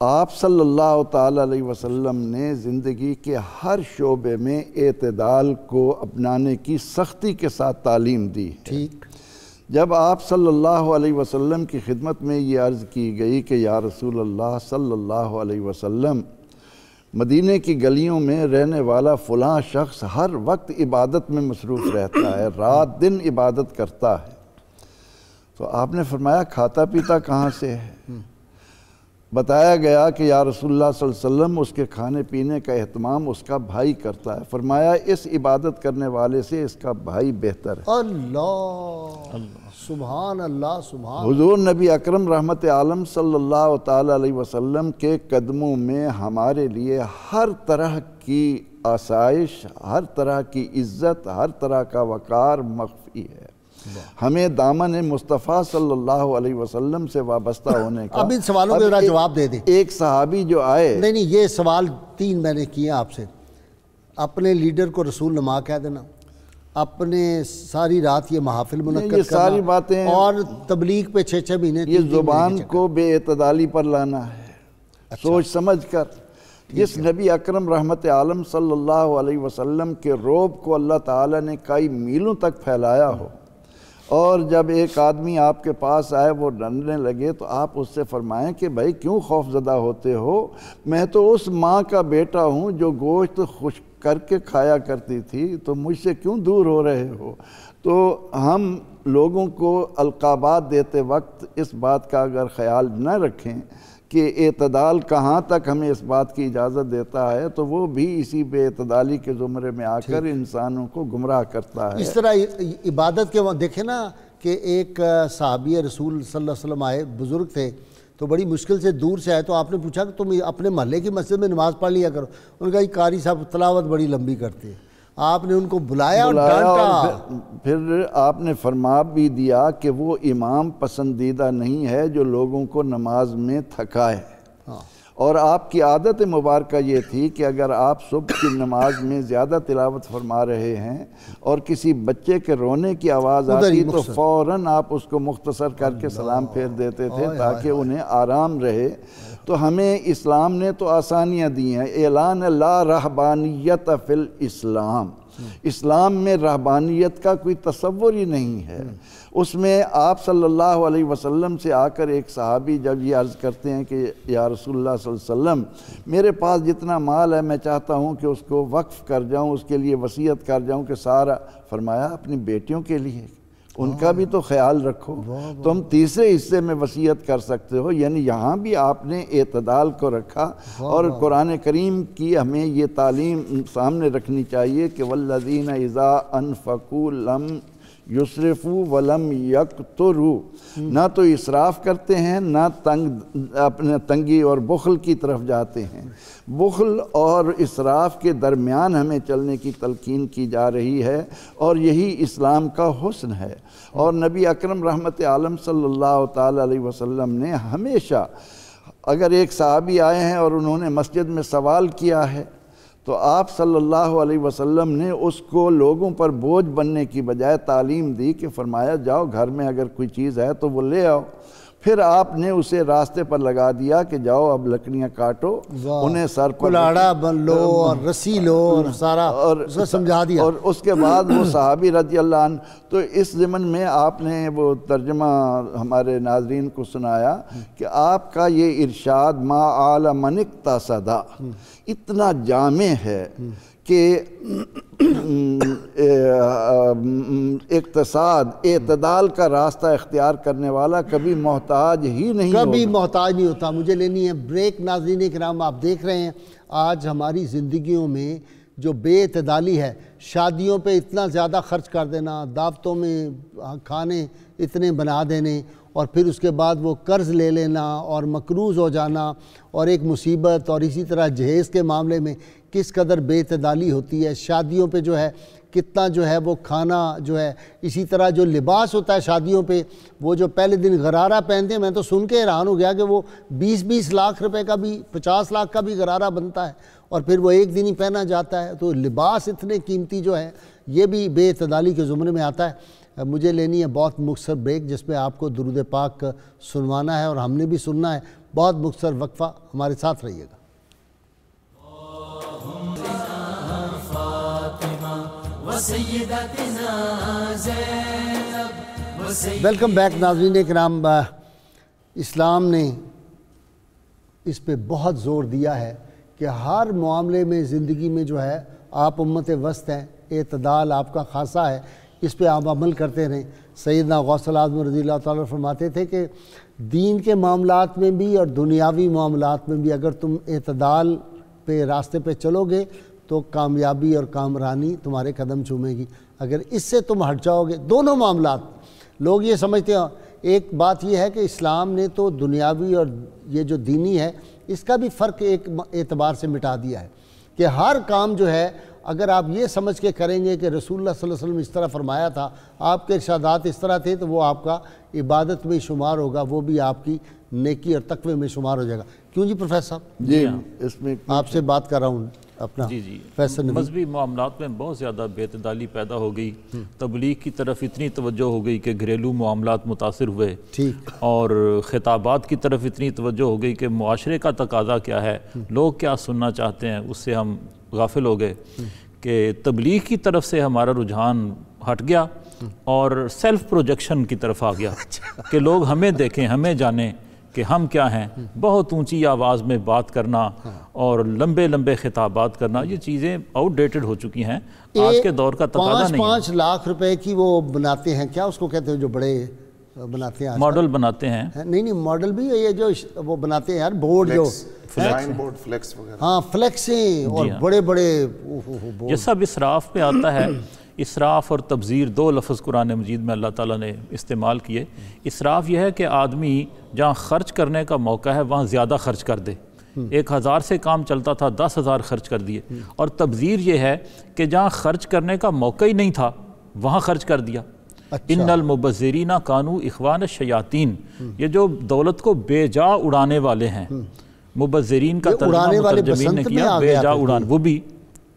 آپ صلی اللہ تعالیٰ علیہ وسلم نے زندگی کے ہر شعبے میں اعتدال کو اپنانے کی سختی کے ساتھ تعلیم دی ہے. ٹھیک. جب آپ صلی اللہ علیہ وسلم کی خدمت میں یہ عرض کی گئی کہ یا رسول اللہ صلی اللہ علیہ وسلم، مدینہ کی گلیوں میں رہنے والا فلاں شخص ہر وقت عبادت میں مصروف رہتا ہے، رات دن عبادت کرتا ہے، تو آپ نے فرمایا کھاتا پیتا کہاں سے ہے؟ بتایا گیا کہ یا رسول اللہ صلی اللہ علیہ وسلم اس کے کھانے پینے کا اہتمام اس کا بھائی کرتا ہے. فرمایا اس عبادت کرنے والے سے اس کا بھائی بہتر ہے. اللہ سبحان اللہ سبحان. حضور نبی اکرم رحمت عالم صلی اللہ تعالیٰ علیہ وسلم کے قدموں میں ہمارے لیے ہر طرح کی آسائش، ہر طرح کی عزت، ہر طرح کا وقار مخفی ہے. ہمیں دامن مصطفیٰ صلی اللہ علیہ وسلم سے وابستہ ہونے کا. اب ان سوالوں کے ذرا جواب دے دیں. ایک صحابی جو آئے، نہیں یہ سوال 3 میں نے کیے آپ سے. اپنے لیڈر کو رسول نما کہہ دینا، اپنے ساری رات یہ محافل منعقد کرنا، یہ ساری باتیں، اور تبلیغ پہ 6 مہینے یہ زبان کو بے اعتدالی پر لانا ہے. سوچ سمجھ کر جس نبی اکرم رحمت عالم صلی اللہ علیہ وسلم کے روب کو اللہ تعالیٰ نے کئی میلوں تک پھیلایا ہو، اور جب ایک آدمی آپ کے پاس آئے وہ ڈرنے لگے تو آپ اس سے فرمائیں کہ بھائی کیوں خوف زدہ ہوتے ہو؟ میں تو اس ماں کا بیٹا ہوں جو گوشت خشک کر کے کھایا کرتی تھی، تو مجھ سے کیوں دور ہو رہے ہو؟ تو ہم لوگوں کو القابات دیتے وقت اس بات کا اگر خیال نہ رکھیں کہ اعتدال کہاں تک ہمیں اس بات کی اجازت دیتا ہے، تو وہ بھی اسی بے اعتدالی کے زمرے میں آ کر انسانوں کو گمراہ کرتا ہے. اس طرح عبادت کے وہاں دیکھیں نا کہ ایک صحابی رسول صلی اللہ علیہ وسلم آئے، بزرگ تھے، تو بڑی مشکل سے دور سے آئے، تو آپ نے پوچھا کہ تم اپنے محلے کی مسجد میں نماز پڑھ لیا کرو. ان کا قاری صاحب تلاوت بڑی لمبی کرتے ہیں. آپ نے ان کو بلایا اور ڈانٹا. پھر آپ نے فرما بھی دیا کہ وہ امام پسندیدہ نہیں ہے جو لوگوں کو نماز میں تھکائے. اور آپ کی عادت مبارکہ یہ تھی کہ اگر آپ صبح کی نماز میں زیادہ تلاوت فرما رہے ہیں اور کسی بچے کے رونے کی آواز آتی تو فوراً آپ اس کو مختصر کر کے سلام پھیر دیتے تھے تاکہ انہیں آرام رہے. تو ہمیں اسلام نے تو آسانیاں دی ہیں. اعلان لا رہبانیت فی الاسلام، اسلام میں رہبانیت کا کوئی تصور ہی نہیں ہے. اس میں آپ صلی اللہ علیہ وسلم سے آ کر ایک صحابی جب یہ عرض کرتے ہیں کہ یا رسول اللہ صلی اللہ علیہ وسلم، میرے پاس جتنا مال ہے میں چاہتا ہوں کہ اس کو وقف کر جاؤں، اس کے لیے وصیت کر جاؤں کہ سارا. فرمایا اپنی بیٹیوں کے لیے، ان کا بھی تو خیال رکھو، تم تیسرے حصے میں وصیت کر سکتے ہو. یعنی یہاں بھی آپ نے اعتدال کو رکھا. اور قرآن کریم کی ہمیں یہ تعلیم سامنے رکھنی چاہیے کہ والذین اذا انفقوا لم یسرفوا ولم یقتروا، نہ تو اسراف کرتے ہیں نہ اپنے تنگی اور بخل کی طرف جاتے ہیں. بخل اور اسراف کے درمیان ہمیں چلنے کی تلقین کی جا رہی ہے، اور یہی اسلام کا حسن ہے. اور نبی اکرم رحمت عالم صلی اللہ تعالیٰ علیہ وسلم نے ہمیشہ، اگر ایک صحابی آئے ہیں اور انہوں نے مسجد میں سوال کیا ہے تو آپ صلی اللہ علیہ وسلم نے اس کو لوگوں پر بوجھ بننے کی بجائے تعلیم دی کہ فرمایا جاؤ گھر میں اگر کوئی چیز ہے تو وہ لے آؤ. پھر آپ نے اسے راستے پر لگا دیا کہ جاؤ اب لکڑیاں کاٹو، انہیں سر پر کلاڑا بن لو اور رسی لو اور سارا سمجھا دیا، اور اس کے بعد وہ صحابی رضی اللہ عنہ. تو اس ضمن میں آپ نے وہ ترجمہ ہمارے ناظرین کو سنایا کہ آپ کا یہ ارشاد ما آل من اقتصدا اتنا جامع ہے کہ اقتصاد اعتدال کا راستہ اختیار کرنے والا کبھی محتاج ہی نہیں ہوگا، کبھی محتاج نہیں ہوتا. مجھے لینی ہے بریک. ناظرین کرام، آپ دیکھ رہے ہیں آج ہماری زندگیوں میں جو بے اعتدالی ہے، شادیوں پہ اتنا زیادہ خرچ کر دینا، دعوتوں میں کھانے اتنے بنا دینے، اور پھر اس کے بعد وہ قرض لے لینا اور مقروض ہو جانا، اور ایک مصیبت. اور اسی طرح جہیز کے معاملے میں کس قدر بے اعتدالی ہوتی ہے. شادیوں پہ جو ہے کتنا جو ہے وہ کھانا جو ہے، اسی طرح جو لباس ہوتا ہے شادیوں پہ، وہ جو پہلے دن غرارہ پہنتے ہیں، میں تو سن کے حیران ہو گیا کہ وہ 20 لاکھ روپے کا بھی 50 لاکھ کا بھی غرارہ بنتا ہے، اور پھر وہ ایک دن ہی پہنا جاتا ہے. تو لباس اتنے قیمتی جو ہے، یہ بھی بے اعتدالی کے زمرے میں آتا ہے. مجھے لینی ہے بہت مختصر بریک جس میں آپ کو درود پاک سنوانا ہے اور ہم نے بھی سننا ہے. بہت مختصر وقفہ، ہمارے ساتھ رہیے گا. ویلکم بیک ناظرین کرام. اسلام نے اس پہ بہت زور دیا ہے کہ ہر معاملے میں زندگی میں جو ہے آپ امت وسط ہیں، اعتدال آپ کا خاصا ہے، اس پہ آپ عمل کرتے رہیں. سیدنا غوث الاعظم رضی اللہ تعالیٰ فرماتے تھے کہ دین کے معاملات میں بھی اور دنیاوی معاملات میں بھی اگر تم اعتدال پہ راستے پہ چلو گے تو کامیابی اور کامرانی تمہارے قدم چومے گی. اگر اس سے تم ہٹ جاؤ گے، دونوں معاملات، لوگ یہ سمجھتے ہیں، ایک بات یہ ہے کہ اسلام نے تو دنیاوی اور یہ جو دینی ہے اس کا بھی فرق ایک اعتبار سے مٹا دیا ہے کہ ہر کام جو ہے اگر آپ یہ سمجھ کے کریں گے کہ رسول اللہ صلی اللہ علیہ وسلم اس طرح فرمایا تھا، آپ کے ارشادات اس طرح تھے، تو وہ آپ کا عبادت میں شمار ہوگا، وہ بھی آپ کی نیکی اور تقوی میں شمار ہو جائے گا. کیوں جی پروفیسر صاحب؟ جی اس میں آپ سے بات کر رہا ہوں اپنا. جی فیصل نبی. مذہبی معاملات میں بہت زیادہ بے اعتدالی پیدا ہو گئی. تبلیغ کی طرف اتنی توجہ ہو گئی کہ گھریلو معاملات متاثر ہوئے، ٹھیک، اور خطابات کی طرف اتنی توجہ ہو گئی کہ معاشرے کا تقاضا کیا ہے، لوگ کیا سننا چاہتے ہیں، اس سے ہم غافل ہو گئے کہ تبلیغ کی طرف سے ہمارا رجحان ہٹ گیا اور سیلف پروجیکشن کی طرف آ گیا کہ لوگ ہمیں دیکھیں، ہمیں جانیں کہ ہم کیا ہیں. بہت اونچی آواز میں بات کرنا اور لمبے لمبے خطابات کرنا، یہ چیزیں آؤٹ ڈیٹڈ ہو چکی ہیں، آج کے دور کا تقاضا نہیں ہے. 5 لاکھ روپے کی وہ بناتے ہیں، کیا اس کو کہتے ہیں جو بڑے بناتے ہیں، ماڈل بناتے ہیں. نہیں ماڈل بھی ہے، یہ جو وہ بناتے ہیں یار بورڈ، جو لائن بورڈ، فلیکس وغیرہ، ہاں فلیکسیں اور بڑے بڑے یہ سب اسراف پہ آتا ہے. اسراف اور تبذیر 2 لفظ قرآن مجید میں اللہ تعالیٰ نے استعمال کیے. اسراف یہ ہے کہ آدمی جہاں خرچ کرنے کا موقع ہے وہاں زیادہ خرچ کر دے. 1000 سے کام چلتا تھا، 10,000 خرچ کر دیے. اور تبذیر یہ ہے کہ جہاں خرچ کرنے کا موقع ہی نہیں تھا وہاں خرچ کر دیا. ان المبذرین کانوا اخوان الشیاطین، یہ جو دولت کو بے جا اڑانے والے ہیں، مبذرین کا ترجمہ مترجمین نے کیا بے جا اڑان، وہ بھی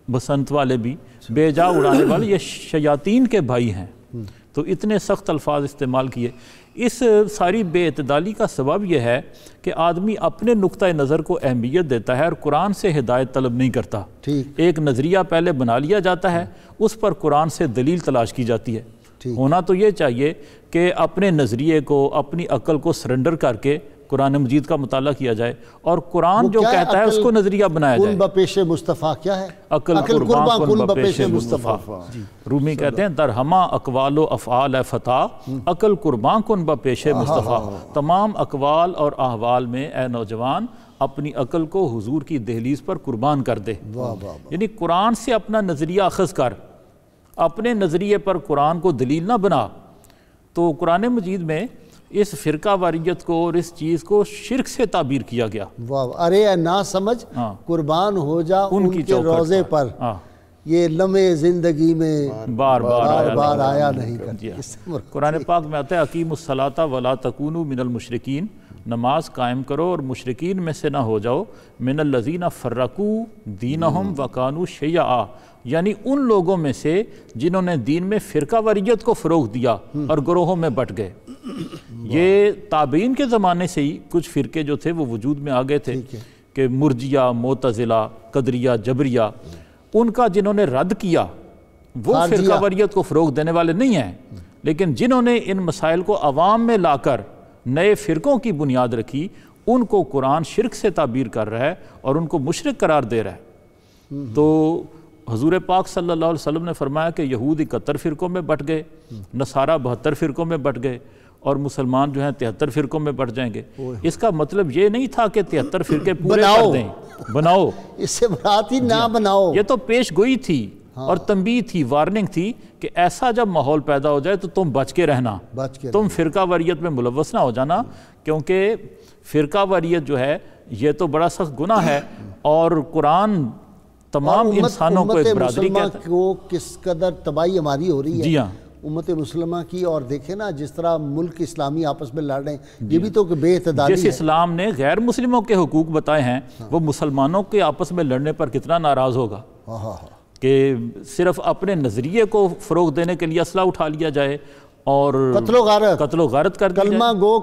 بسنت والے بھی بے جا اڑانے والے، یہ شیاطین کے بھائی ہیں. تو اتنے سخت الفاظ استعمال کیے. اس ساری بے اعتدالی کا سبب یہ ہے کہ آدمی اپنے نقطہ نظر کو اہمیت دیتا ہے اور قرآن سے ہدایت طلب نہیں کرتا. ایک نظریہ پہلے بنا لیا جاتا ہے، اس پر قرآن سے دلیل تلاش کی جاتی ہے. ہونا تو یہ چاہیے کہ اپنے نظریے کو، اپنی عقل کو سرنڈر کر کے قرآن مجید کا مطالعہ کیا جائے اور قرآن جو کہتا ہے اس کو نظریہ بنایا جائے. کن بپیش مصطفیٰ کیا ہے؟ عقل قربان کن بپیش مصطفیٰ. رومی کہتے ہیں درہما اقوال و افعال فتح، عقل قربان کن بپیش مصطفیٰ. تمام اقوال اور احوال میں اے نوجوان اپنی عقل کو حضور کی دہلیز پر قربان کر دے. یعنی قرآن سے اپنا نظریہ اخذ کر، اپنے نظریے پر قرآن کو دلیل نہ بنا. تو قرآن مجید میں اس فرقہ واریت کو اور اس چیز کو شرک سے تعبیر کیا گیا. ارے نہ سمجھ قربان ہو جا ان کے روزے پر، یہ لمحے زندگی میں بار بار آیا نہیں کرتا. قرآن پاک میں آتا ہے اقیموا الصلاۃ ولا تکونوا من المشرکین، نماز قائم کرو اور مشرکین میں سے نہ ہو جاؤ. من الذین فرقوا دینہم وکانوا شیعا، یعنی ان لوگوں میں سے جنہوں نے دین میں فرقہ واریت کو فروغ دیا اور گروہوں میں بٹ گئے. یہ تابعین کے زمانے سے ہی کچھ فرقے جو تھے وہ وجود میں آ گئے تھے کہ مرجیہ، معتزلہ، قدریہ، جبریہ، ان کا جنہوں نے رد کیا وہ فرقہ واریت کو فروغ دینے والے نہیں ہیں، لیکن جنہوں نے ان مسائل کو عوام میں لا کر نئے فرقوں کی بنیاد رکھی، ان کو قرآن شرک سے تعبیر کر رہا ہے اور ان کو مشرک قرار دے رہا ہے۔ تو حضور پاک صلی اللہ علیہ وسلم نے فرمایا کہ یہود 71 فرقوں میں بٹ گئے، نصارہ 72 فرقوں میں بٹ گئے، اور مسلمان جو ہیں 73 فرقوں میں بٹ جائیں گے۔ اس کا مطلب یہ نہیں تھا کہ 73 فرقے پورے کر دیں، بناؤ، اس سے مراد ہی نہ بناؤ، یہ تو پیش گوئی تھی اور تنبیہ تھی، وارننگ تھی کہ ایسا جب ماحول پیدا ہو جائے تو تم بچ کے رہنا، تم فرقہ واریت میں ملوث نہ ہو جانا، کیونکہ فرقہ واریت جو ہے یہ تو بڑا سخت گناہ ہے، اور قرآن تمام انسانوں کو ایک برادری کہتا ہے۔ کو کس قدر تباہی ہماری ہو رہی ہے جی ہاں، امت مسلمہ کی، اور دیکھیں نا جس طرح ملک اسلامی آپس میں لڑ رہے ہیں، یہ بھی تو بے اعتدالی ہے۔ جس اسلام نے غیر مسلموں کے حقوق بتائے ہیں وہ مسلمانوں کے آپس میں لڑنے پر کتنا ناراض ہوگا کہ صرف اپنے نظریے کو فروغ دینے کے لیے اسلحہ اٹھا لیا جائے اور قتل و غارت کر دی جائے۔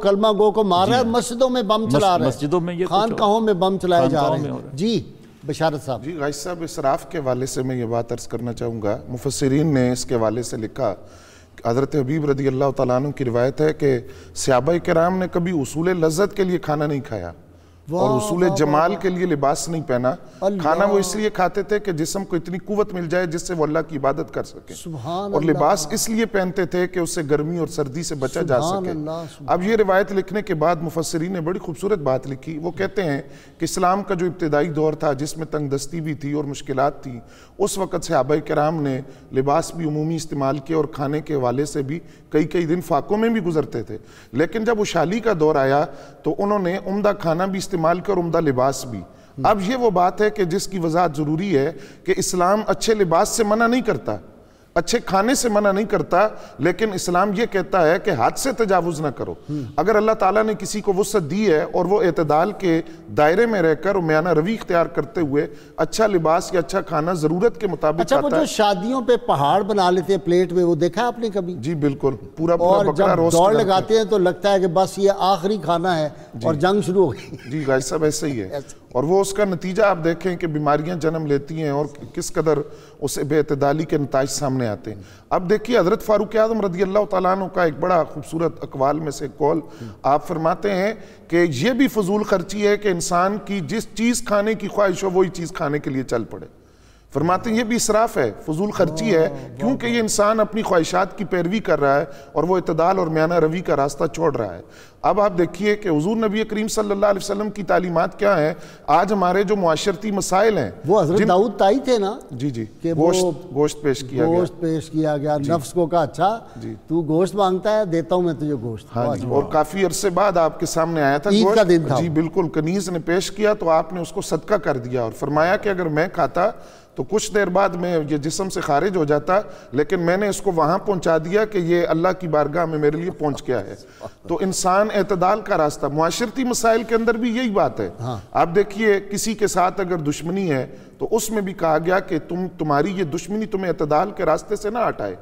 کلمہ گو کو مار رہا ہے، مسجدوں میں بم چلا رہا ہے، مسجدوں میں یہ خانقاہوں میں بم چلائے جا رہے ہیں۔ جی بشارت صاحب۔ جی غائث صاحب، اسراف کے حوالے سے میں یہ بات عرض کرنا چاہوں گا، مفسرین نے اس کے حوالے سے لکھا، حضرت حبیب رضی اللہ تعالیٰ عنہ کی روایت ہے کہ صحابہ کرام نے کبھی اصول لذت کے لیے کھانا نہیں کھایا اور اصول جمال کے لیے لباس نہیں پہنا۔ کھانا وہ اس لیے کھاتے تھے کہ جسم کو اتنی قوت مل جائے جس سے وہ اللہ کی عبادت کر سکے، اور لباس اس لیے پہنتے تھے کہ اس سے گرمی اور سردی سے بچا جا سکے۔ اب یہ روایت لکھنے کے بعد مفسرین نے بڑی خوبصورت بات لکھی، وہ کہتے ہیں کہ اسلام کا جو ابتدائی دور تھا جس میں تنگ دستی بھی تھی اور مشکلات تھی، اس وقت صحابہ کرام نے لباس بھی عمومی استعمال کیا اور کھانے کے حوالے سے بھی کئی دن فاقوں میں بھی گزرتے تھے، لیکن جب خوشحالی کا دور آیا تو انہوں نے عمدہ کھانا بھی استعمال کر عمدہ لباس بھی۔ اب یہ وہ بات ہے کہ جس کی وضاحت ضروری ہے کہ اسلام اچھے لباس سے منع نہیں کرتا، اچھے کھانے سے منع نہیں کرتا، لیکن اسلام یہ کہتا ہے کہ حد سے تجاوز نہ کرو۔ اگر اللہ تعالیٰ نے کسی کو وسعت دی ہے اور وہ اعتدال کے دائرے میں رہ کر میانہ روی اختیار کرتے ہوئے اچھا لباس یا اچھا کھانا ضرورت کے مطابق اچھا وہ جو شادیوں پہ پہاڑ بنا لیتے ہیں پلیٹ میں، وہ دیکھا ہے آپ نے کبھی؟ جی بالکل، پورا اور بکرا جب روسٹ دوڑ لگاتے ہیں تو لگتا ہے کہ بس یہ آخری کھانا ہے اور جنگ شروع ہو گئی۔ جی غائث صاحب ایسے ہی ہے، اور وہ اس کا نتیجہ آپ دیکھیں کہ بیماریاں جنم لیتی ہیں اور کس قدر اسے بے اعتدالی کے نتائج سامنے آتے ہیں۔ اب دیکھیے حضرت فاروق اعظم رضی اللہ تعالیٰ عنہ کا ایک بڑا خوبصورت اقوال میں سے قول، آپ فرماتے ہیں کہ یہ بھی فضول خرچی ہے کہ انسان کی جس چیز کھانے کی خواہش ہو وہی چیز کھانے کے لیے چل پڑے۔ فرماتے ہیں یہ بھی اسراف ہے، فضول خرچی ہے، کیونکہ یہ انسان اپنی خواہشات کی پیروی کر رہا ہے اور وہ اعتدال اور میانہ روی کا راستہ چھوڑ رہا ہے۔ اب آپ دیکھیے کہ حضور نبی کریم صلی اللہ علیہ وسلم کی تعلیمات کیا ہیں۔ آج ہمارے جو معاشرتی مسائل ہیں، وہ حضرت داؤد تائی تھے نا، جی کہ گوشت پیش کیا گیا، گوشت پیش کیا گیا، نفس کو کہا اچھا تو گوشت مانگتا ہے، دیتا ہوں میں تجھے گوشت۔ اور کافی عرصے بعد آپ کے سامنے آیا تھا عید کا دن تھا، جی بالکل، کنیز نے پیش کیا تو آپ نے اس کو صدقہ کر دیا اور فرمایا کہ اگر میں کھاتا تو کچھ دیر بعد میں یہ جسم سے خارج ہو جاتا، لیکن میں نے اس کو وہاں پہنچا دیا کہ یہ اللہ کی بارگاہ میں میرے لیے پہنچ گیا ہے۔ تو انسان اعتدال کا راستہ، معاشرتی مسائل کے اندر بھی یہی بات ہے۔ آپ دیکھیے کسی کے ساتھ اگر دشمنی ہے تو اس میں بھی کہا گیا کہ تمہاری یہ دشمنی تمہیں اعتدال کے راستے سے نہ ہٹائے،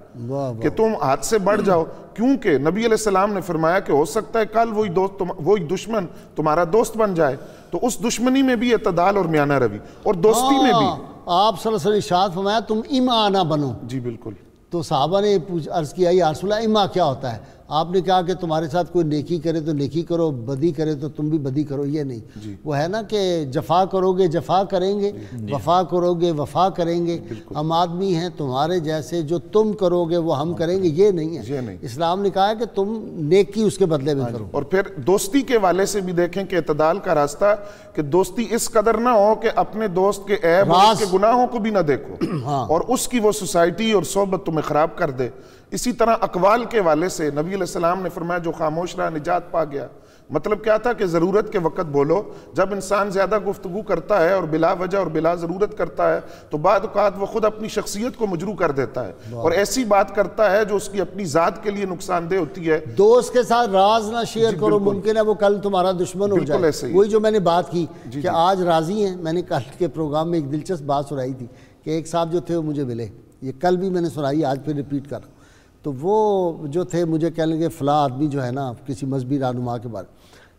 کہ تم حد سے بڑھ جاؤ، کیونکہ نبی علیہ السلام نے فرمایا کہ ہو سکتا ہے کل وہی دشمن تمہارا دوست بن جائے، تو اس دشمنی میں بھی اعتدال اور میانہ روی، اور دوستی میں بھی آپ صلی اللہ علیہ وسلم ارشاد فرمایا تم اما نہ بنو۔ جی بالکل۔ تو صحابہ نے عرض کیا یا رسول اللہ اما کیا ہوتا ہے؟ آپ نے کہا کہ تمہارے ساتھ کوئی نیکی کرے تو نیکی کرو، بدی کرے تو تم بھی بدی کرو، یہ نہیں، وہ ہے نا کہ جفا کرو گے جفا کریں گے، وفا کرو گے وفا کریں گے، ہم آدمی ہیں تمہارے جیسے، جو تم کرو گے وہ ہم کریں گے، یہ نہیں ہے۔ اسلام نے کہا ہے کہ تم نیکی اس کے بدلے میں کرو۔ اور پھر دوستی کے والے سے بھی دیکھیں کہ اعتدال کا راستہ، کہ دوستی اس قدر نہ ہو کہ اپنے دوست کے عیب اور اس کے گناہوں کو بھی نہ دیکھو اور اس کی وہ سوسائٹی اور صحبت تمہیں خراب کر دے۔ اسی طرح اقوال کے والے سے نبی علیہ السلام نے فرمایا جو خاموش رہا نجات پا گیا۔ مطلب کیا تھا کہ ضرورت کے وقت بولو۔ جب انسان زیادہ گفتگو کرتا ہے اور بلا وجہ اور بلا ضرورت کرتا ہے تو بعد اوقات وہ خود اپنی شخصیت کو مجروح کر دیتا ہے اور ایسی بات کرتا ہے جو اس کی اپنی ذات کے لیے نقصان دہ ہوتی ہے۔ دوست کے ساتھ راز نہ شیئر کرو، ممکن ہے وہ کل تمہارا دشمن ہو جائے۔ وہی جو میں نے بات کی کہ آج راضی ہیں، میں نے کل کے پروگرام میں ایک دلچسپ بات سنائی تھی کہ ایک صاحب جو تھے وہ مجھے ملے، یہ کل بھی میں نے سنائی، آج پھر ریپیٹ کر رہا ہوں۔ تو وہ جو تھے مجھے کہہ لیں گے فلاں آدمی جو ہے نا کسی مذہبی رہنما کے بارے،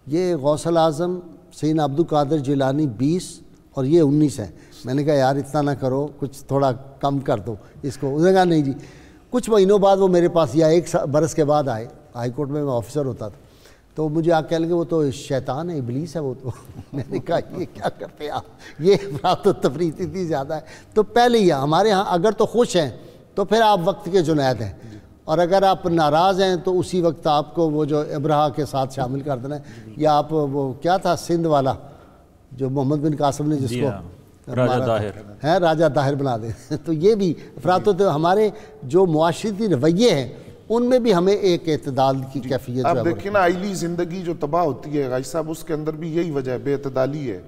یہ غوث الاعظم سیدنا عبد القادر جیلانی 20 اور یہ 19 ہے۔ میں نے کہا یار اتنا نہ کرو، کچھ تھوڑا کم کر دو اس کو۔ اس نے کہا نہیں جی۔ کچھ مہینوں بعد وہ میرے پاس یا 1 برس کے بعد آئے، ہائی کورٹ میں آفیسر ہوتا تھا، تو مجھے کہہ لیں گے وہ تو شیطان ہے، ابلیس ہے وہ تو۔ میں نے کہا یہ کیا کرتے آپ، یہ افراط و تفریط اتنی زیادہ ہے۔ تو پہلے ہی ہمارے ہاں اگر تو خوش ہیں تو پھر آپ وقت کے جنید ہیں، اور اگر آپ ناراض ہیں تو اسی وقت آپ کو وہ جو ابرہا کے ساتھ شامل کر دینا ہے، یا آپ وہ کیا تھا سندھ والا جو محمد بن قاسم نے جس کو راجہ طاہر ہے راجہ طاہر بنا دیں۔ تو یہ بھی افراط و ہمارے جو معاشرتی رویے ہیں ان میں بھی ہمیں ایک اعتدال کی کیفیت آپ دیکھیں نا آئلی زندگی جو تباہ ہوتی ہے غازی صاحب، اس کے اندر بھی یہی وجہ ہے، بے اعتدالی ہے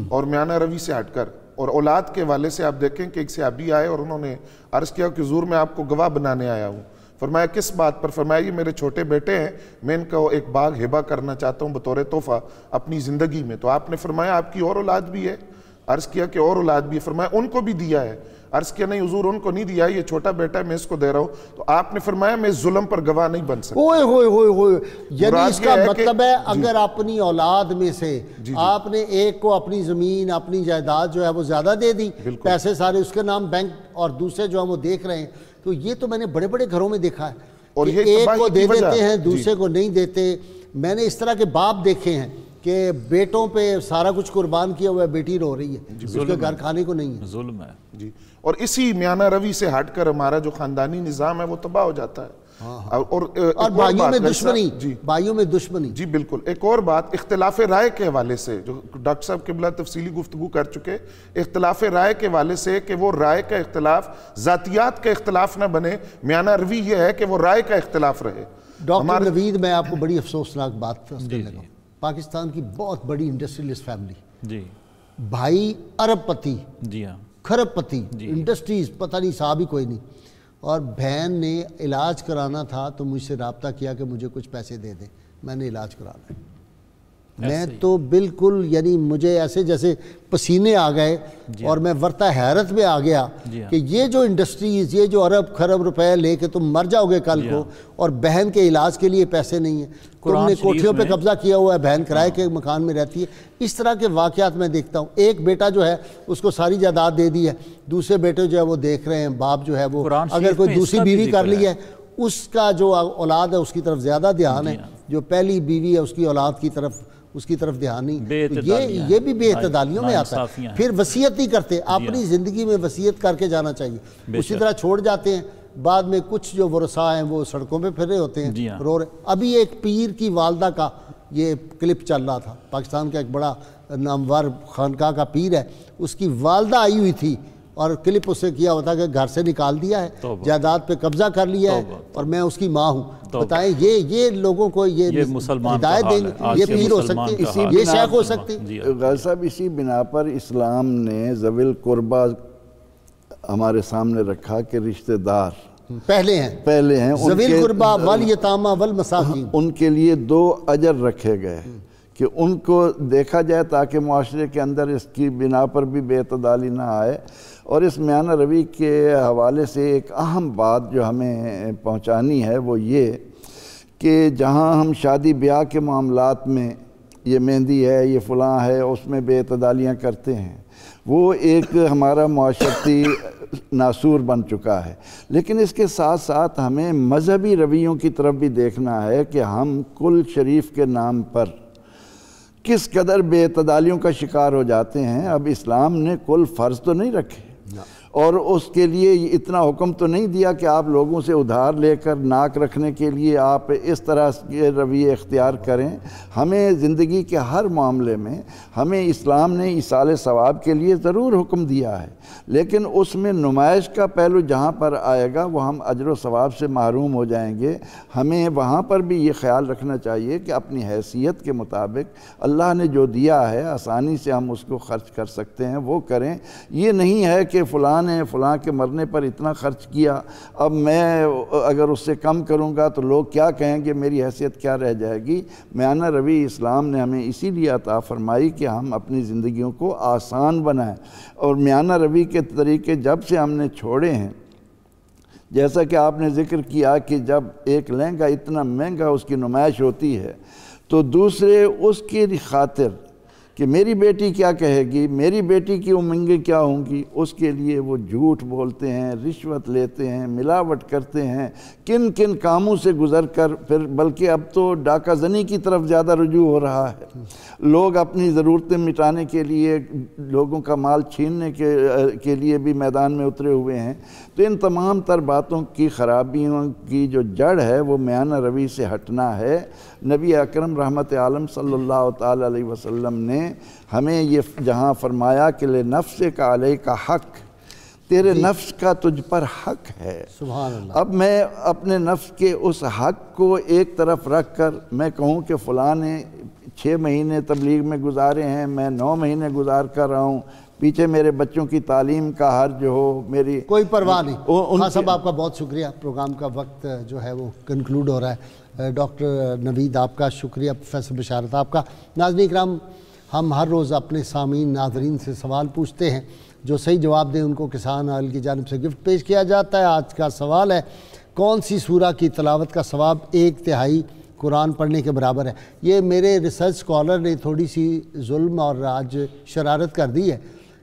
اور میانہ روی سے ہٹ کر۔ اور اولاد کے والے سے آپ دیکھیں کہ ایک صحابی آئے اور انہوں نے عرض کیا کہ حضور میں آپ کو گواہ بنانے آیا ہوں۔ فرمایا کس بات پر؟ فرمایا یہ میرے چھوٹے بیٹے ہیں، میں ان کو ایک باغ ہبہ کرنا چاہتا ہوں بطور تحفہ اپنی زندگی میں۔ تو آپ نے فرمایا آپ کی اور اولاد بھی ہے؟ عرض کیا کہ اور اولاد بھی ہے۔ فرمایا ان کو بھی دیا ہے؟ عرض کیا نہیں حضور ان کو نہیں دیا، یہ چھوٹا بیٹا ہے میں اس کو دے رہا ہوں۔ تو آپ نے فرمایا میں اس ظلم پر گواہ نہیں بن سکتا۔ ہوئے ہوئے ہوئے ہوئے، یعنی مراد اس کا یہ ہے کہ مطلب ہے اگر اپنی اولاد میں سے آپ نے ایک کو اپنی زمین اپنی جائیداد جو ہے وہ زیادہ دے دی، پیسے سارے اس کے نام بینک، اور دوسرے جو ہم وہ دیکھ رہے ہیں، تو یہ تو میں نے بڑے بڑے گھروں میں دیکھا ہے کہ ایک کو دے دیتے ہیں دوسرے کو نہیں دیتے۔ میں نے اس طرح کے باپ دیکھے ہیں کہ بیٹوں پہ سارا کچھ قربان کیا ہوا ہے، بیٹی رو رہی ہے، اس کے گھر کھانے کو نہیں ہے۔ ظلم ہے جی، اور اسی میانہ روی سے ہٹ کر ہمارا جو خاندانی نظام ہے وہ تباہ ہو جاتا ہے۔ اور بھائیوں میں دشمنی، بھائیوں میں دشمنی۔ جی بالکل۔ ایک اور بات اختلاف رائے کے حوالے سے جو ڈاکٹر صاحب قبلہ تفصیلی گفتگو کر چکے، اختلاف رائے کے حوالے سے کہ وہ رائے کا اختلاف ذاتیات کا اختلاف نہ بنے، میانہ روی یہ ہے کہ وہ رائے کا اختلاف رہے۔ ڈاکٹر نوید میں آپ کو بڑی افسوسناک بات کرنے لگا، پاکستان کی بہت بڑی انڈسٹریلسٹ فیملی، جی بھائی ارب پتی، جی ہاں کھرب پتی، انڈسٹریز پتہ نہیں صاحب ہی کوئی نہیں، اور بہن نے علاج کرانا تھا تو مجھ سے رابطہ کیا کہ مجھے کچھ پیسے دے دیں، میں نے علاج کرانا ہے۔ میں تو بالکل یعنی مجھے ایسے جیسے پسینے آ گئے اور میں ورطہ حیرت میں آ گیا کہ یہ جو انڈسٹریز، یہ جو ارب خرب روپے لے کے تم مر جاؤ گے کل کو، اور بہن کے علاج کے لیے پیسے نہیں ہیں، تم نے کوٹھیوں پہ قبضہ کیا ہوا ہے، بہن کرائے کے مکان میں رہتی ہے۔ اس طرح کے واقعات میں دیکھتا ہوں۔ ایک بیٹا جو ہے اس کو ساری جائیداد دے دی ہے، دوسرے بیٹے جو ہے وہ دیکھ رہے ہیں، باپ جو ہے وہ اگر کوئی دوسری بیوی کر لی ہے اس کا جو اولاد ہے اس کی طرف زیادہ دھیان ہے، جو پہلی بیوی ہے اس کی اولاد کی طرف اس کی طرف دھیان نہیں۔ یہ بھی بے اعتدالیوں میں آتا ہے۔ پھر وصیت نہیں کرتے، اپنی زندگی میں وصیت کر کے جانا چاہیے، اسی طرح چھوڑ جاتے ہیں، بعد میں کچھ جو ورثاء ہیں وہ سڑکوں پہ پھر رہے ہوتے ہیں، رو رہے۔ ابھی ایک پیر کی والدہ کا یہ کلپ چل رہا تھا، پاکستان کا ایک بڑا نامور خانقاہ کا پیر ہے، اس کی والدہ آئی ہوئی تھی اور کلپ اسے کیا ہوتا کہ گھر سے نکال دیا ہے، جائیداد پہ قبضہ کر لیا ہے اور میں اس کی ماں ہوں۔ بتائیں یہ لوگوں کو یہ ہدایت دیں گے؟ یہ پیر ہو سکتے، یہ شیخ ہو سکتے۔ غازی صاحب اسی بنا پر اسلام نے ذوی القربہ ہمارے سامنے رکھا کہ رشتہ دار پہلے ہیں، ذوی القربہ والیتامی والمساکین، ان کے لیے 2 اجر رکھے گئے کہ ان کو دیکھا جائے تاکہ معاشرے کے اندر اس کی بنا پر بھی بے اعتدالی نہ آئے۔ اور اس میانہ روی کے حوالے سے ایک اہم بات جو ہمیں پہنچانی ہے وہ یہ کہ جہاں ہم شادی بیاہ کے معاملات میں یہ مہندی ہے، یہ فلاں ہے، اس میں بے اعتدالیاں کرتے ہیں، وہ ایک ہمارا معاشرتی ناسور بن چکا ہے۔ لیکن اس کے ساتھ ساتھ ہمیں مذہبی رویوں کی طرف بھی دیکھنا ہے کہ ہم کل شریف کے نام پر کس قدر بے اعتدالیوں کا شکار ہو جاتے ہیں۔ اب اسلام نے کل فرض تو نہیں رکھے اور اس کے لیے اتنا حکم تو نہیں دیا کہ آپ لوگوں سے ادھار لے کر ناک رکھنے کے لیے آپ اس طرح کے رویے اختیار کریں۔ ہمیں زندگی کے ہر معاملے میں ہمیں اسلام نے ایصال ثواب کے لیے ضرور حکم دیا ہے، لیکن اس میں نمائش کا پہلو جہاں پر آئے گا وہ ہم اجر و ثواب سے محروم ہو جائیں گے۔ ہمیں وہاں پر بھی یہ خیال رکھنا چاہیے کہ اپنی حیثیت کے مطابق اللہ نے جو دیا ہے آسانی سے ہم اس کو خرچ کر سکتے ہیں وہ کریں۔ یہ نہیں ہے کہ فلاں نے فلاں کے مرنے پر اتنا خرچ کیا، اب میں اگر اس سے کم کروں گا تو لوگ کیا کہیں گے، میری حیثیت کیا رہ جائے گی۔ میانہ روی اسلام نے ہمیں اسی لیے عطا فرمائی کہ ہم اپنی زندگیوں کو آسان بنائیں، اور میانہ روی کے طریقے جب سے ہم نے چھوڑے ہیں جیسا کہ آپ نے ذکر کیا کہ جب ایک لہنگا اتنا مہنگا اس کی نمائش ہوتی ہے تو دوسرے اس کی خاطر کہ میری بیٹی کیا کہے گی، میری بیٹی کی امنگیں کیا ہوں گی، اس کے لیے وہ جھوٹ بولتے ہیں، رشوت لیتے ہیں، ملاوٹ کرتے ہیں، کن کن کاموں سے گزر کر پھر بلکہ اب تو ڈاکہ زنی کی طرف زیادہ رجوع ہو رہا ہے۔ لوگ اپنی ضرورتیں مٹانے کے لیے، لوگوں کا مال چھیننے کے لیے بھی میدان میں اترے ہوئے ہیں۔ تو ان تمام تر باتوں کی خرابیوں کی جو جڑ ہے وہ میانہ روی سے ہٹنا ہے۔ نبی اکرم رحمت عالم صلی اللہ تعالی علیہ وسلم نے ہمیں یہ جہاں فرمایا کہ لنفسک علیک حق، تیرے نفس کا تجھ پر حق ہے۔ سبحان اللہ۔ اب میں اپنے نفس کے اس حق کو ایک طرف رکھ کر میں کہوں کہ فلاں نے 6 مہینے تبلیغ میں گزارے ہیں، میں 9 مہینے گزار کر رہا ہوں، پیچھے میرے بچوں کی تعلیم کا حرج ہو، میری کوئی پرواہ نہیں۔ خان صاحب آپ کا بہت شکریہ، پروگرام کا وقت جو ہے وہ کنکلوڈ ہو رہا ہے۔ ڈاکٹر نوید آپ کا شکریہ، پروفیسر بشارت آپ کا۔ ناظرین اکرام، ہم ہر روز اپنے سامعین ناظرین سے سوال پوچھتے ہیں، جو صحیح جواب دیں ان کو کسان آئل کی جانب سے گفٹ پیش کیا جاتا ہے۔ آج کا سوال ہے، کون سی سورہ کی تلاوت کا ثواب 1/3 قرآن پڑھنے کے برابر ہے؟ یہ میرے ریسرچ اسکالر نے تھوڑی سی ظلم اور آج شرارت کر دی ہے۔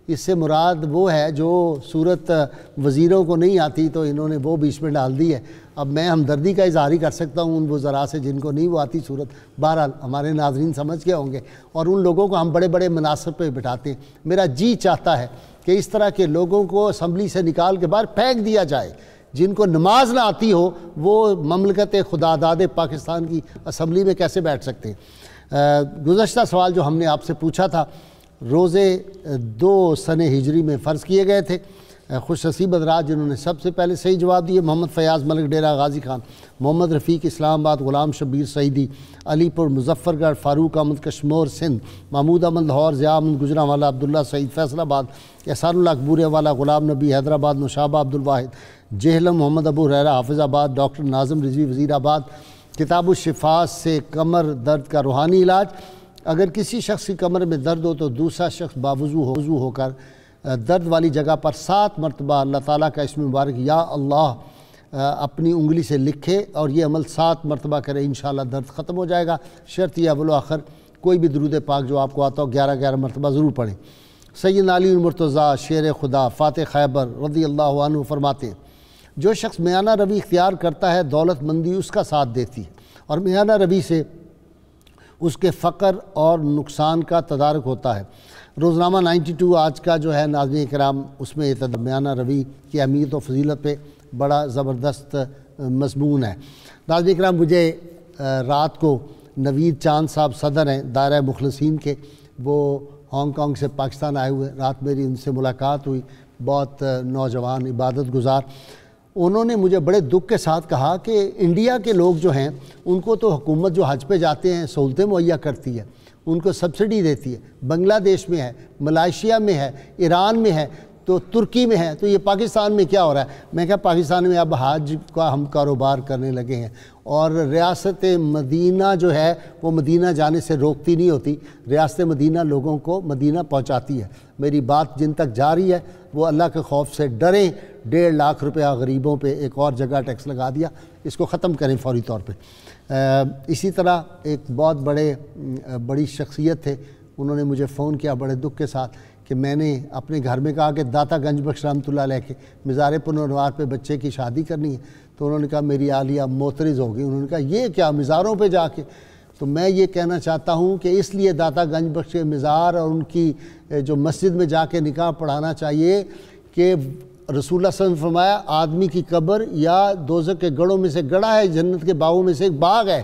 اس سے مراد وہ ہے جو صورت وزیروں کو نہیں آتی تو انہوں نے وہ بیچ میں ڈال دی ہے۔ اب میں ہمدردی کا اظہار ہی کر سکتا ہوں ان وزراء سے جن کو نہیں وہ آتی صورت، بہرحال ہمارے ناظرین سمجھ کے ہوں گے، اور ان لوگوں کو ہم بڑے بڑے مناصب پہ بٹھاتے ہیں۔ میرا جی چاہتا ہے کہ اس طرح کے لوگوں کو اسمبلی سے نکال کے باہر پھینک دیا جائے۔ جن کو نماز نہ آتی ہو وہ مملکت خداداد پاکستان کی اسمبلی میں کیسے بیٹھ سکتے ہیں؟ گزشتہ سوال جو ہم نے آپ سے پوچھا تھا، روزے 2 سنہ ہجری میں فرض کیے گئے تھے۔ خوش نصیب حضرات جنہوں نے سب سے پہلے صحیح جواب دیے، محمد فیاض ملک ڈیرہ غازی خان، محمد رفیق اسلام آباد، غلام شبیر سعیدی علی پور مظفر گڑھ، فاروق احمد کشمور سندھ، محمود احمد لاہور، ضیاء احمد گجرانوالہ، عبداللہ سعید فیصل آباد، احسان اللہ اکبوریہ والا، غلام نبی حیدرآباد، نوشابہ عبدالواحد، جہلم محمد ابو ہریرہ حافظ آباد، ڈاکٹر ناظم رضوی وزیر آباد۔ کتاب الشفاء سے کمر درد کا روحانی علاج، اگر کسی شخص کی کمر میں درد ہو تو دوسرا شخص باوضو ہو کر درد والی جگہ پر 7 مرتبہ اللہ تعالیٰ کا اسم مبارک یا اللہ اپنی انگلی سے لکھے اور یہ عمل 7 مرتبہ کرے، انشاءاللہ درد ختم ہو جائے گا۔ شرط یہ اول و آخر کوئی بھی درود پاک جو آپ کو آتا ہو 11 مرتبہ ضرور پڑھیں۔ سیدنا علی المرتضیٰ شیر خدا فاتح خیبر رضی اللہ عنہ فرماتے ہیں، جو شخص میانہ روی اختیار کرتا ہے دولت مندی اس کا ساتھ دیتی ہے، اور میانہ روی سے اس کے فقر اور نقصان کا تدارک ہوتا ہے۔ روزنامہ 92 آج کا جو ہے ناظرین کرام، اس میں میانہ روی کی اہمیت و فضیلت پہ بڑا زبردست مضمون ہے۔ ناظرین کرام، مجھے رات کو نوید چاند صاحب صدر ہیں دائرہ مخلصین کے، وہ ہانگ کانگ سے پاکستان آئے ہوئے، رات میری ان سے ملاقات ہوئی، بہت نوجوان عبادت گزار۔ انہوں نے مجھے بڑے دکھ کے ساتھ کہا کہ انڈیا کے لوگ جو ہیں ان کو تو حکومت جو حج پہ جاتے ہیں سہولتیں مہیا کرتی ہے، ان کو سبسڈی دیتی ہے، بنگلہ دیش میں ہے، ملائیشیا میں ہے، ایران میں ہے، تو ترکی میں ہے، تو یہ پاکستان میں کیا ہو رہا ہے؟ میں کہا پاکستان میں اب حج کا ہم کاروبار کرنے لگے ہیں، اور ریاست مدینہ جو ہے وہ مدینہ جانے سے روکتی نہیں ہوتی، ریاست مدینہ لوگوں کو مدینہ پہنچاتی ہے۔ میری بات جن تک جا رہی ہے وہ اللہ کے خوف سے ڈریں، 1.5 لاکھ روپیہ غریبوں پہ ایک اور جگہ ٹیکس لگا دیا، اس کو ختم کریں فوری طور پہ۔ اسی طرح ایک بہت بڑی شخصیت تھے، انہوں نے مجھے فون کیا بڑے دکھ کے ساتھ کہ میں نے اپنے گھر میں کہا کہ داتا گنج بخش رحمۃ اللہ علیہ کے مزار پرنوار پہ بچے کی شادی کرنی ہے، تو انہوں نے کہا میری عالیہ معترض ہوگی، انہوں نے کہا یہ کیا مزاروں پہ جا کے؟ تو میں یہ کہنا چاہتا ہوں کہ اس لیے داتا گنج بخش کے مزار اور ان کی جو مسجد میں جا کے نکاح پڑھانا چاہیے کہ رسول اللہ صلی اللہ علیہ وسلم فرمایا آدمی کی قبر یا دوزخ کے گڑھوں میں سے گڑھا ہے، جنت کے باغوں میں سے ایک باغ ہے،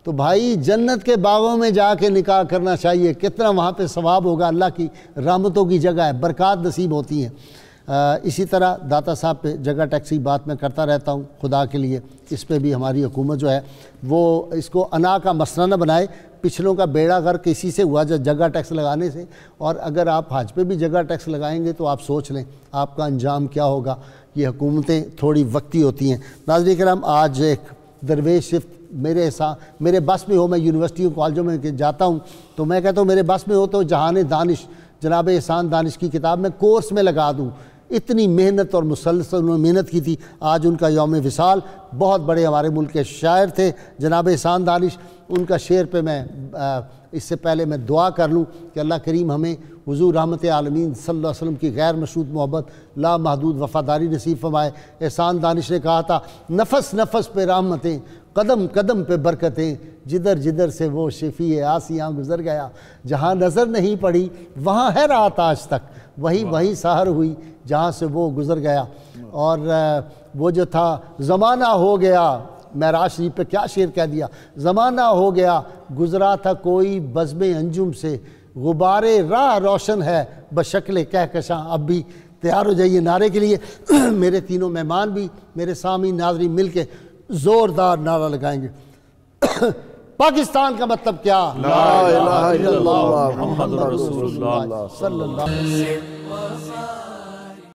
تو بھائی جنت کے باغوں میں جا کے نکاح کرنا چاہیے، کتنا وہاں پہ ثواب ہوگا، اللہ کی رحمتوں کی جگہ ہے، برکات نصیب ہوتی ہیں۔ اسی طرح داتا صاحب پہ جگہ ٹیکس کی بات میں کرتا رہتا ہوں، خدا کے لیے اس پہ بھی ہماری حکومت جو ہے وہ اس کو انا کا مسئلہ نہ بنائے، پچھلوں کا بیڑا غرق اسی سے ہوا جگہ ٹیکس لگانے سے، اور اگر آپ حج پہ بھی جگہ ٹیکس لگائیں گے تو آپ سوچ لیں آپ کا انجام کیا ہوگا۔ یہ حکومتیں تھوڑی وقتی ہوتی ہیں۔ ناظرین کرام، آج ایک درویش صرف میرے بس میں ہو، میں یونیورسٹیوں کالجوں میں جاتا ہوں تو میں کہتا ہوں میرے بس میں ہو تو جہان دانش جناب احسان دانش کی کتاب میں کورس میں لگا دوں اتنی محنت اور مسلسل انہوں نے محنت کی تھی. آج ان کا یوم وصال. بہت بڑے ہمارے ملک کے شاعر تھے جناب احسان دانش. ان کا شعر پہ میں اس سے پہلے میں دعا کر لوں کہ اللہ کریم ہمیں حضور رحمت عالمین صلی اللہ علیہ وسلم کی غیر مشروط محبت لا محدود وفاداری نصیب فرمائے. احسان دانش نے کہا تھا نفس نفس پہ رحمتیں قدم قدم پہ برکتیں جدھر جدھر سے وہ شفیع آسیاں گزر گیا. جہاں نظر نہیں پڑی وہاں ہے رات آج تک وہیں سحر ہوئی جہاں سے وہ گزر گیا. اور وہ جو تھا زمانہ ہو گیا معراج شریف پہ کیا شعر کہہ دیا. زمانہ ہو گیا گزرا تھا کوئی بزم انجم سے غبار راہ روشن ہے بشکل کہکشاں. اب بھی تیار ہو جائیے نعرے کے لیے. میرے تینوں مہمان بھی میرے سامعین ناظرین مل کے زوردار نعرہ لگائیں گے. پاکستان کا مطلب کیا؟ لا الہ الا اللہ محمد رسول اللہ صلی اللہ علیہ وسلم.